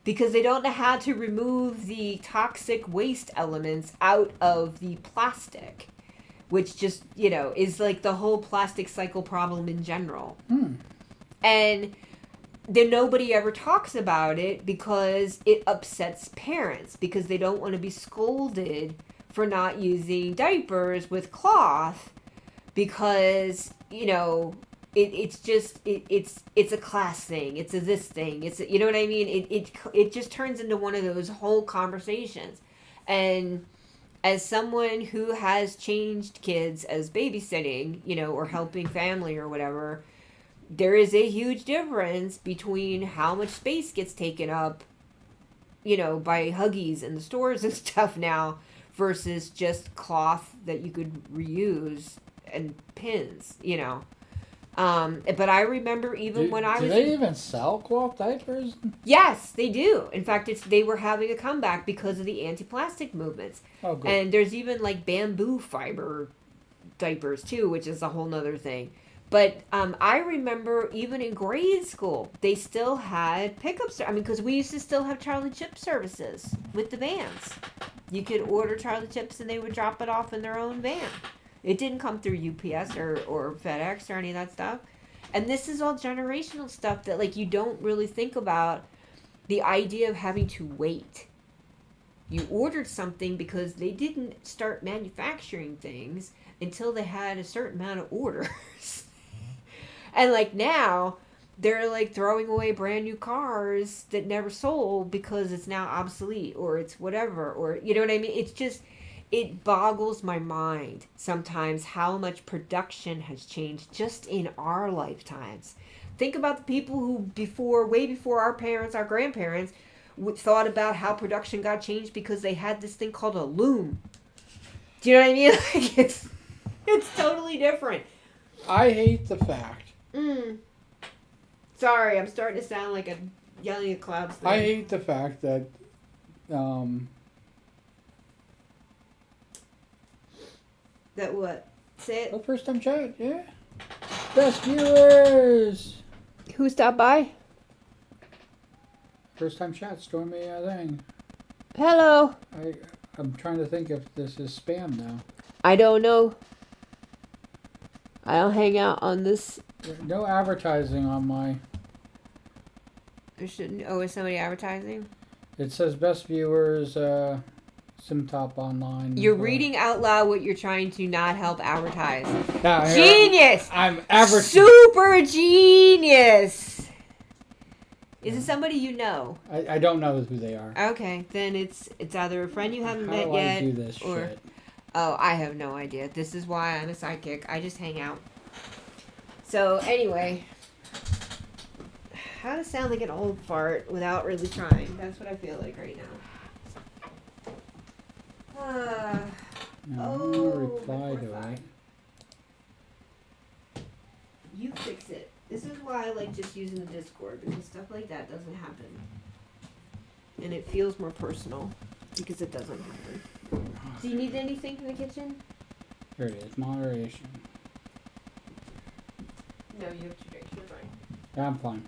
Because they don't know how to remove the toxic waste elements out of the plastic, which just, is like the whole plastic cycle problem in general. And then nobody ever talks about it because it upsets parents because they don't want to be scolded for not using diapers with cloth because, it's a class thing. It's a this thing. You know what I mean? It just turns into one of those whole conversations. And as someone who has changed kids as babysitting, or helping family or whatever, there is a huge difference between how much space gets taken up, by Huggies in the stores and stuff now versus just cloth that you could reuse and pins, But I remember even when I was... Do they even sell cloth diapers? Yes, they do. In fact, they were having a comeback because of the anti-plastic movements. Oh, good. And there's even like bamboo fiber diapers too, which is a whole nother thing. But I remember even in grade school, they still had pickups. I mean, because we used to still have Charlie Chip services with the vans. You could order Charlie Chips and they would drop it off in their own van. It didn't come through UPS or FedEx or any of that stuff. And this is all generational stuff that, like, you don't really think about the idea of having to wait. You ordered something because they didn't start manufacturing things until they had a certain amount of orders. And, like, now, they're, like, throwing away brand new cars that never sold because it's now obsolete or it's whatever. Or, you know what I mean? It's just... It boggles my mind sometimes how much production has changed just in our lifetimes. Think about the people who way before our parents, our grandparents, thought about how production got changed because they had this thing called a loom. Do you know what I mean? Like it's totally different. I hate the fact. Sorry, I'm starting to sound like a yelling at clouds thing. I hate the fact that That what? Say it. oh, first time chat, yeah. Best viewers. Who stopped by? First time chat, Stormy thing. Hello. I'm trying to think if this is spam now. I don't know. I don't hang out on this. No advertising on my. There shouldn't. Oh, is somebody advertising? It says best viewers. Simtop Online. You're reading out loud what you're trying to not help advertise. Yeah, Genius! I'm advertising. Super genius! Is it somebody you know? I don't know who they are. Okay, then it's either a friend you haven't met How do I yet, do this or shit? oh, I have no idea. This is why I'm a sidekick. I just hang out. So anyway, how to sound like an old fart without really trying? That's what I feel like right now. No, I'm Oh, gonna reply to my it. You fix it. This is why I like just using the Discord, because stuff like that doesn't happen. And it feels more personal because it doesn't happen. Do you need anything from the kitchen? Here it is, moderation. No, you have 2 drinks. You're fine. Yeah, I'm fine.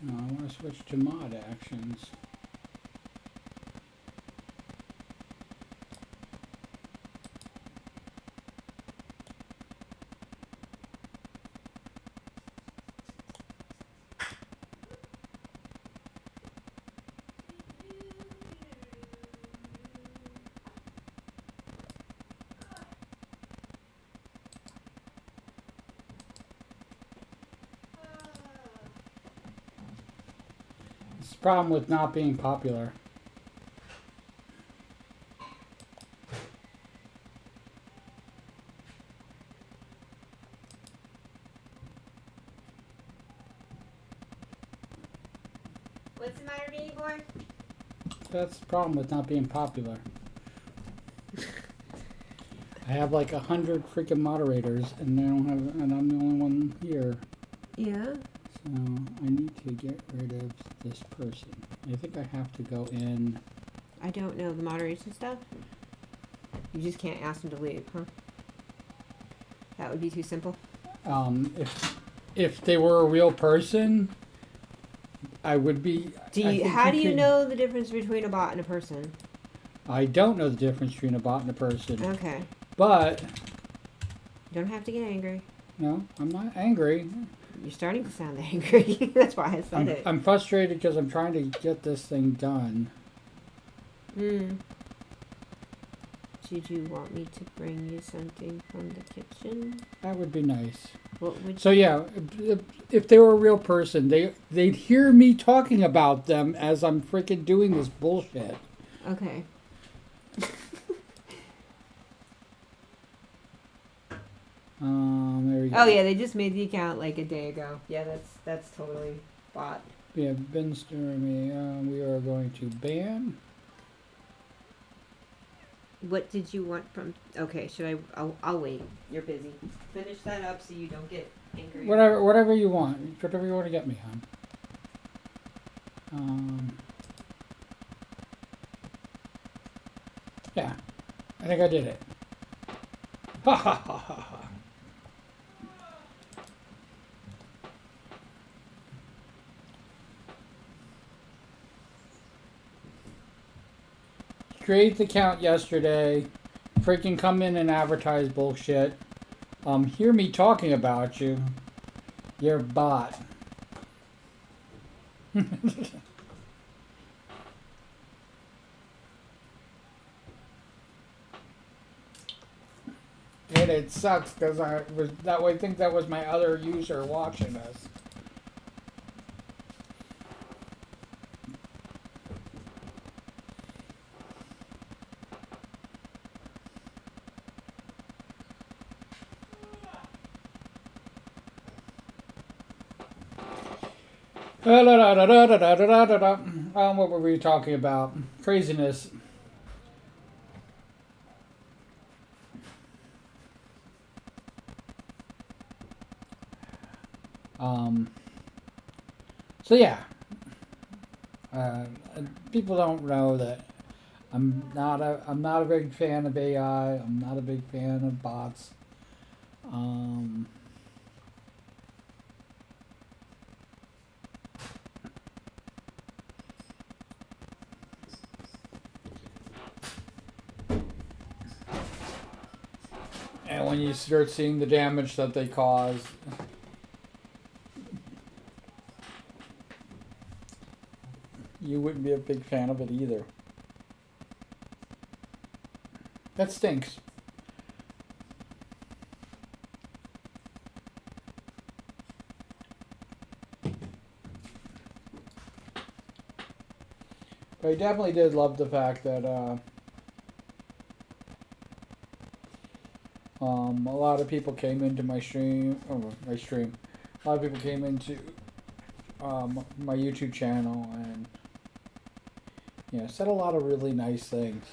No, I want to switch to mod actions. the problem with not being popular. What's the matter, Beanie Boy? That's the problem with not being popular. I have like 100 freaking moderators, and they don't have, and I'm the only one here. Yeah. So I need to get rid of this person. I think I have to go in. I don't know the moderation stuff. You just can't ask them to leave, huh? That would be too simple. If they were a real person, I would be. How do you know the difference between a bot and a person? I don't know the difference between a bot and a person. Okay. But You don't have to get angry. no, I'm not angry. You're starting to sound angry. That's why I said it. I'm frustrated because I'm trying to get this thing done. Hmm. Did you want me to bring you something from the kitchen? That would be nice. What would So yeah, if they were a real person, they'd hear me talking about them as I'm freaking doing this bullshit. Okay. There we go. Oh yeah, they just made the account like a day ago. Yeah, that's totally bot. Yeah, Ben Stormy. We are going to ban. What did you want from? Okay, should I? I'll wait. You're busy. Finish that up so you don't get angry. Whatever you want. Whatever you want to get me, hon. Yeah, I think I did it. Ha ha ha ha ha. Create the account yesterday. Freaking come in and advertise bullshit. Hear me talking about you. You're a bot. And it sucks because I think that was my other user watching us. What were we talking about? Craziness. So yeah, people don't know that I'm not a big fan of AI. I'm not a big fan of bots. And when you start seeing the damage that they cause, you wouldn't be a big fan of it either. That stinks. But I definitely did love the fact that a lot of people came into my stream. A lot of people came into my YouTube channel and said a lot of really nice things.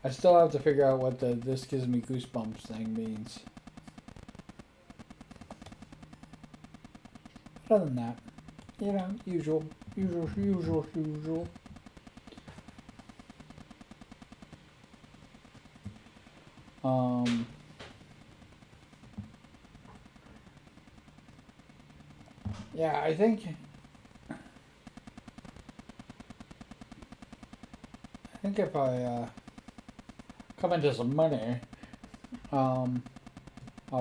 I still have to figure out what the "this gives me goosebumps" thing means. Other than that, usual. Yeah, I think if I come into some money, I'll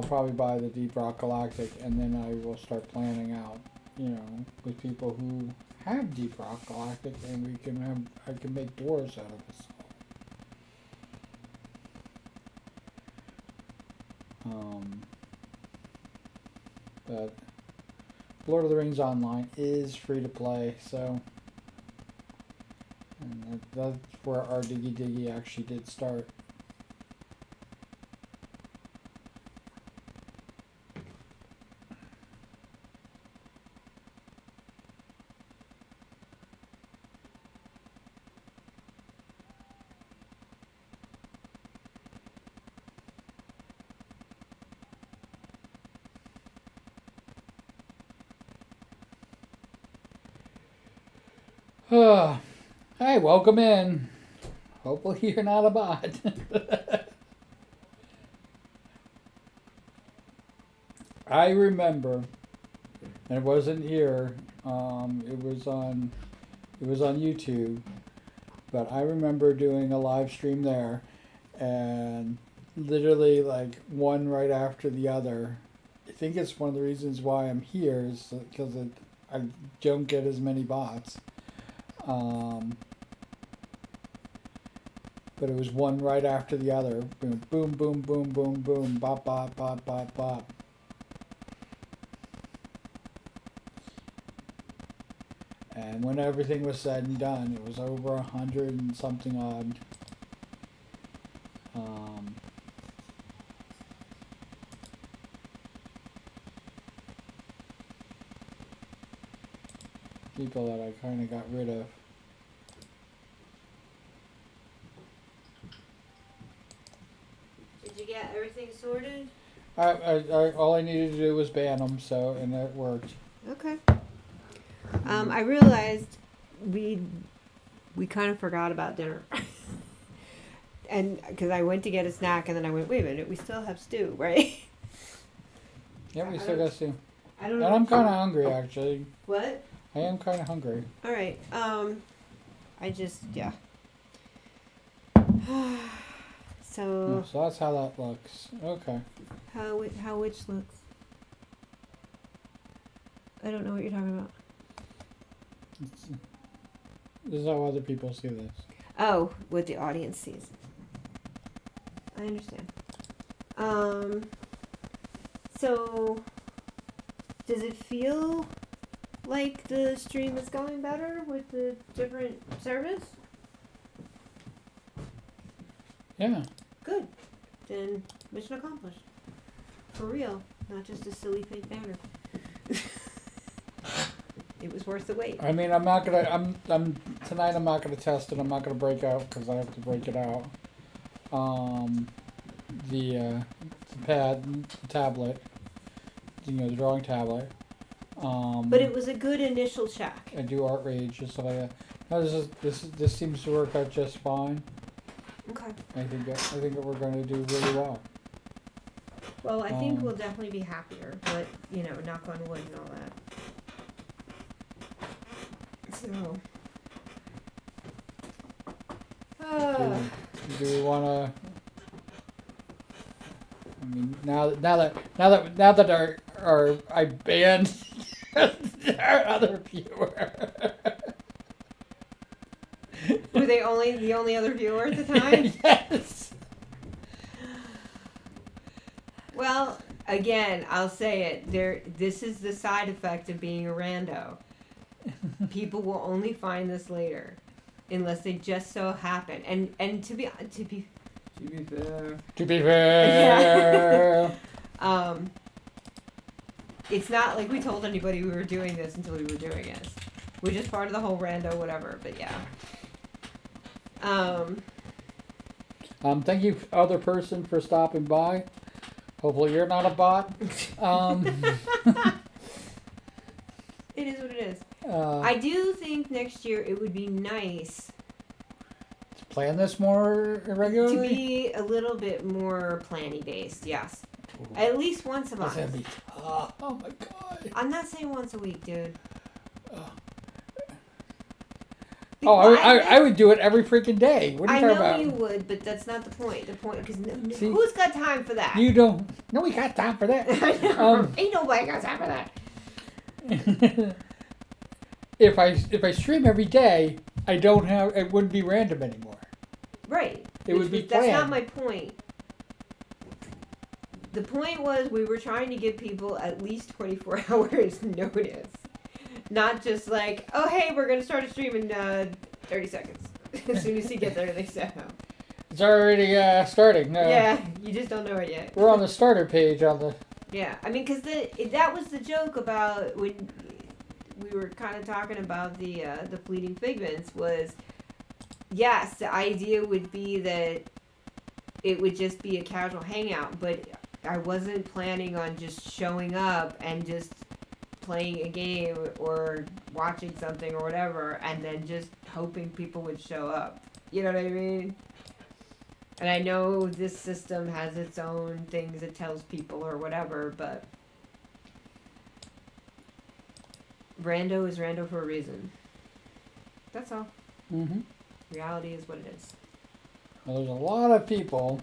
probably buy the Deep Rock Galactic, and then I will start planning out, with people who have Deep Rock Galactic, and I can make doors out of it. But Lord of the Rings Online is free to play, so. And that's where our Diggy Diggy actually did start. Hey, welcome in. Hopefully you're not a bot. I remember, and it wasn't here. It was on YouTube. But I remember doing a live stream there, and literally like one right after the other. I think it's one of the reasons why I'm here is because I don't get as many bots. But it was one right after the other. Boom, boom, boom, boom, boom, boom, bop, bop, bop, bop, bop. And when everything was said and done, it was over 100 and something odd. People that I kind of got rid of. Did you get everything sorted? All I needed to do was ban them, so, and it worked. Okay. I realized we kind of forgot about dinner. And because I went to get a snack and then I went, wait a minute, we still have stew, right? Yeah, we still got to. I don't And know. I'm kind of hungry, actually. What? I am kind of hungry. All right. I just, yeah. So, So that's how that looks. Okay. how which looks? I don't know what you're talking about. This is how other people see this. Oh, what the audience sees. I understand. So, does it feel like the stream is going better with the different service? Yeah. Good. Then mission accomplished. For real, not just a silly fake banner. It was worth the wait. I mean, I'm not gonna. Tonight. I'm not gonna test it. I'm not gonna break out because I have to break it out. The pad, the tablet. The drawing tablet. But it was a good initial check. I do art rage and stuff like that. No, this seems to work out just fine. Okay. I think that we're going to do really well. Well, I think we'll definitely be happier, but knock on wood and all that. So. Do we want to? I mean, now that I banned our other viewer. Were they the only other viewer at the time? Yes. Well, again, I'll say it. This is the side effect of being a rando. People will only find this later, unless they just so happen. And to be fair. To be fair. It's not like we told anybody we were doing this until we were doing it. We're just part of the whole rando whatever. But yeah. Thank you, other person, for stopping by. Hopefully you're not a bot. It is what it is. I do think next year it would be nice to plan this more regularly. to be a little bit more planny based. Yes, at least once a That's month. gonna be tough. Oh my god. I'm not saying once a week, dude. Oh, I would do it every freaking day. What are you I talking know about? you would, but that's not the point. The point, because See, who's got time for that? You don't. No, we got time for that. I know. Ain't nobody got time for that. If I stream every day, it wouldn't be random anymore. Right. It would be That's planned. not my point. the point was we were trying to give people at least 24 hours notice. Not just like, oh, hey, we're going to start a stream in 30 seconds. As soon as he gets everything set up. It's already starting. Yeah, you just don't know it yet. We're on the starter page on the. Yeah, I mean, because that was the joke about when we were kind of talking about the Fleeting Figments was, yes, the idea would be that it would just be a casual hangout, but I wasn't planning on just showing up and just playing a game or watching something or whatever and then just hoping people would show up. You know what I mean? And I know this system has its own things it tells people or whatever, but rando is rando for a reason. That's all. Mm-hmm. Reality is what it is. Well, there's a lot of people.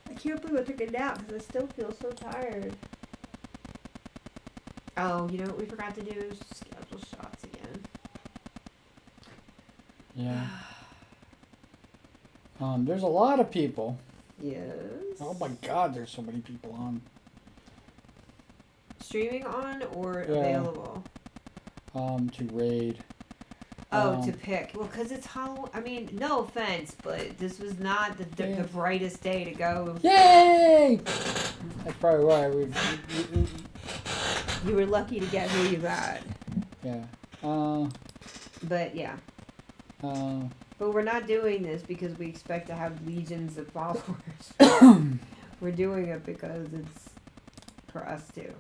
I can't believe I took a nap because I still feel so tired. Oh, you know what we forgot to do? Schedule shots again. Yeah. There's a lot of people. Yes. Oh my God, there's so many people on. Streaming on or Yeah. available? To raid. Oh, to pick. Well, because it's Halloween. I mean, no offense, but this was not the Yeah. brightest day to go. Yay! That's probably why we You were lucky to get who you got. yeah. But yeah. But we're not doing this because we expect to have legions of followers. We're doing it because it's for us too.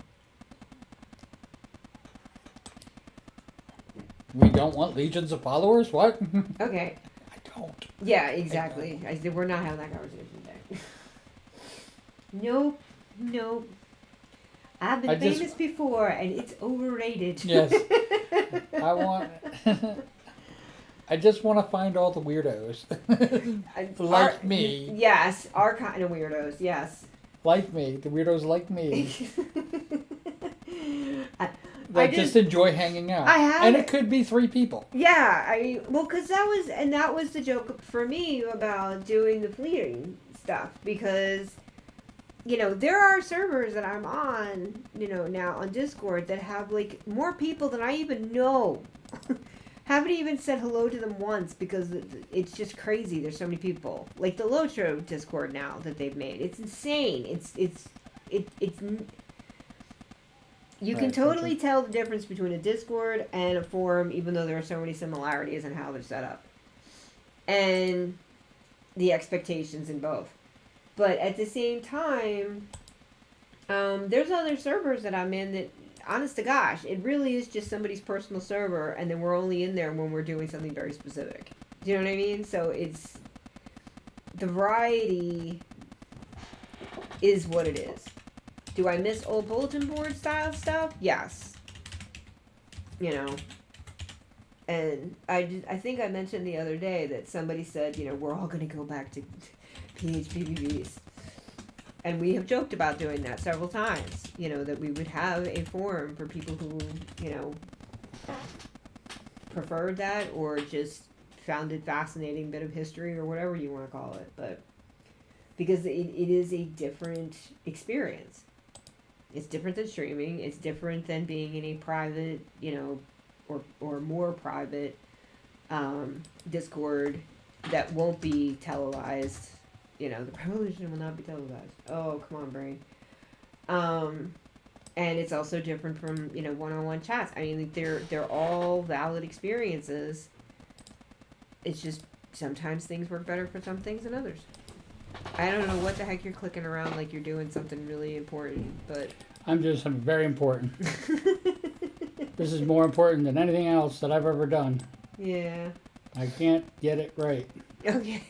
We don't want legions of followers? What? Okay. I don't. Yeah, exactly. I said we're not having that conversation today. Nope. I've been I just- famous before, and it's overrated. Yes. I want. I just want to find all the weirdos. Like me. Yes, our kind of weirdos. Yes. Like me. The weirdos like me. I That just enjoy hanging out. I have- And it could be 3 people. Yeah, because that was the joke for me about doing the fleeting stuff, because, there are servers that I'm on, now on Discord that have, like, more people than I even know. Haven't even said hello to them once because it's just crazy. There's so many people. Like the Lotro Discord now that they've made. It's insane. You can Right, totally gotcha. tell the difference between a Discord and a forum, even though there are so many similarities in how they're set up. And the expectations in both. But at the same time, there's other servers that I'm in that, honest to gosh, it really is just somebody's personal server, and then we're only in there when we're doing something very specific. Do you know what I mean? So it's, the variety is what it is. Do I miss old bulletin board style stuff? Yes. And I think I mentioned the other day that somebody said, we're all going to go back to PHPBBs. And we have joked about doing that several times, that we would have a forum for people who, preferred that or just found it fascinating bit of history or whatever you want to call it. But because it is a different experience. It's different than streaming. It's different than being in a private, or more private Discord that won't be televised. The revolution will not be televised. Oh, come on, brain. And it's also different from, one-on-one chats. I mean, they're all valid experiences. It's just sometimes things work better for some things than others. I don't know what the heck you're clicking around like you're doing something really important, but... I'm doing something very important. This is more important than anything else that I've ever done. Yeah. I can't get it right. Okay.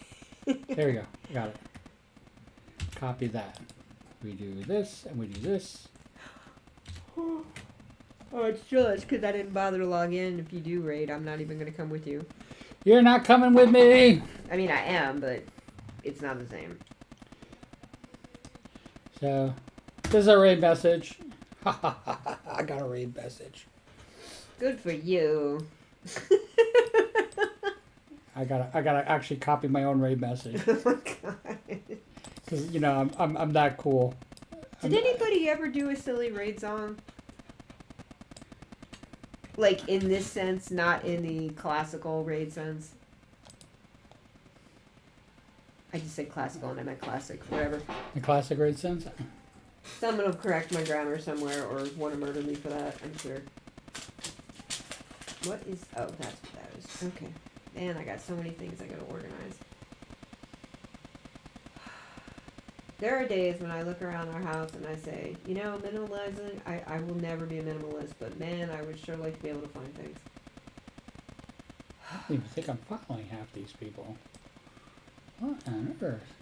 There we go. Got it. Copy that. We do this and we do this. Oh, it's just because I didn't bother to log in. If you do raid, I'm not even going to come with you. You're not coming with me! I mean, I am, but it's not the same. So, this is a raid message. I got a raid message. Good for you. I gotta actually copy my own raid message. Oh my god. Cause I'm that cool. Did anybody ever do a silly raid song? Like in this sense, not in the classical raid sense. I just said classical and I meant classic, whatever. The classic raid sense? Someone will correct my grammar somewhere or want to murder me for that, I'm sure. What is, oh, that's what that is. Okay. Man, I got so many things I gotta organize. There are days when I look around our house and I say, you know, minimalizing, I will never be a minimalist, but man, I would sure like to be able to find things. I don't even think I'm following half these people. What on earth?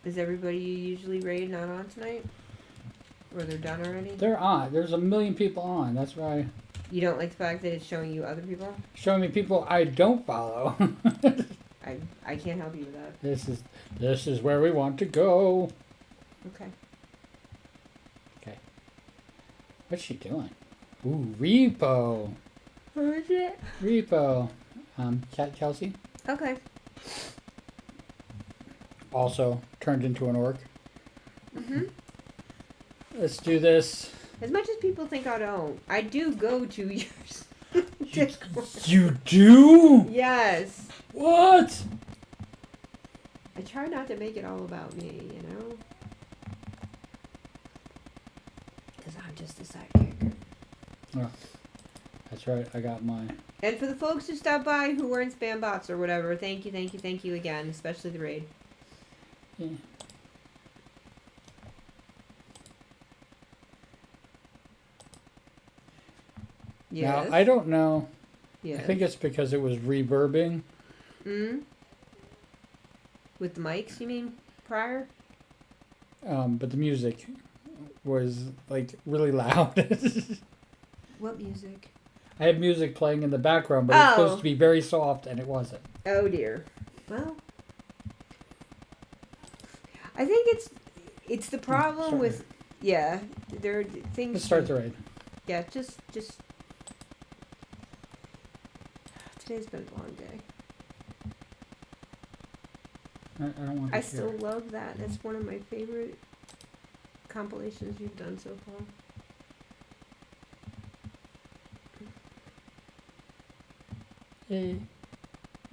Is everybody you usually raid not on tonight? Or they're done already? They're on. There's a million people on. That's why. You don't like the fact that it's showing you other people? Showing me people I don't follow. I can't help you with that. This is where we want to go. Okay. Okay. What's she doing? Ooh, repo. Who is it? Repo. Kelsey. Okay. Also turned into an orc. Mm-hmm. Let's do this. As much as people think I don't, I do go to your Discord. You do? Yes. What? I try not to make it all about me, you know? Because I'm just a sidekick. That's right. I got mine. And for the folks who stopped by who weren't spam bots or whatever, thank you again, especially the raid. Yeah. Yes. Now, I don't know. Yes. I think it's because it was reverbing. Mm? With the mics, you mean, prior? But the music was, like, really loud. What music? I had music playing in the background, but it was Oh. supposed to be very soft, and it wasn't. Oh dear. Well, I think it's the problem Start with, yeah, there are things. Let's start the raid. Yeah, just. Today's been a long day. I don't want to I hear still it. love that. That's one of my favorite compilations you've done so far. Hey.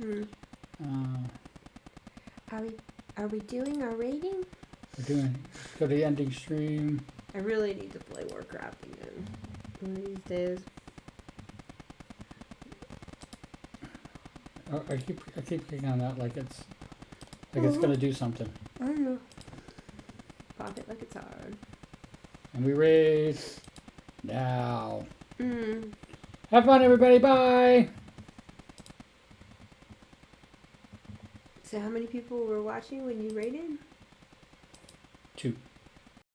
Hmm. Are we doing our rating? We're doing. Go to the ending stream. I really need to play Warcraft again one of these days. Oh, I keep clicking on that like it's gonna do something. I don't know. Pop it like it's hard. And we raid now. Mm. Have fun, everybody. Bye. So how many people were watching when you raided? 2.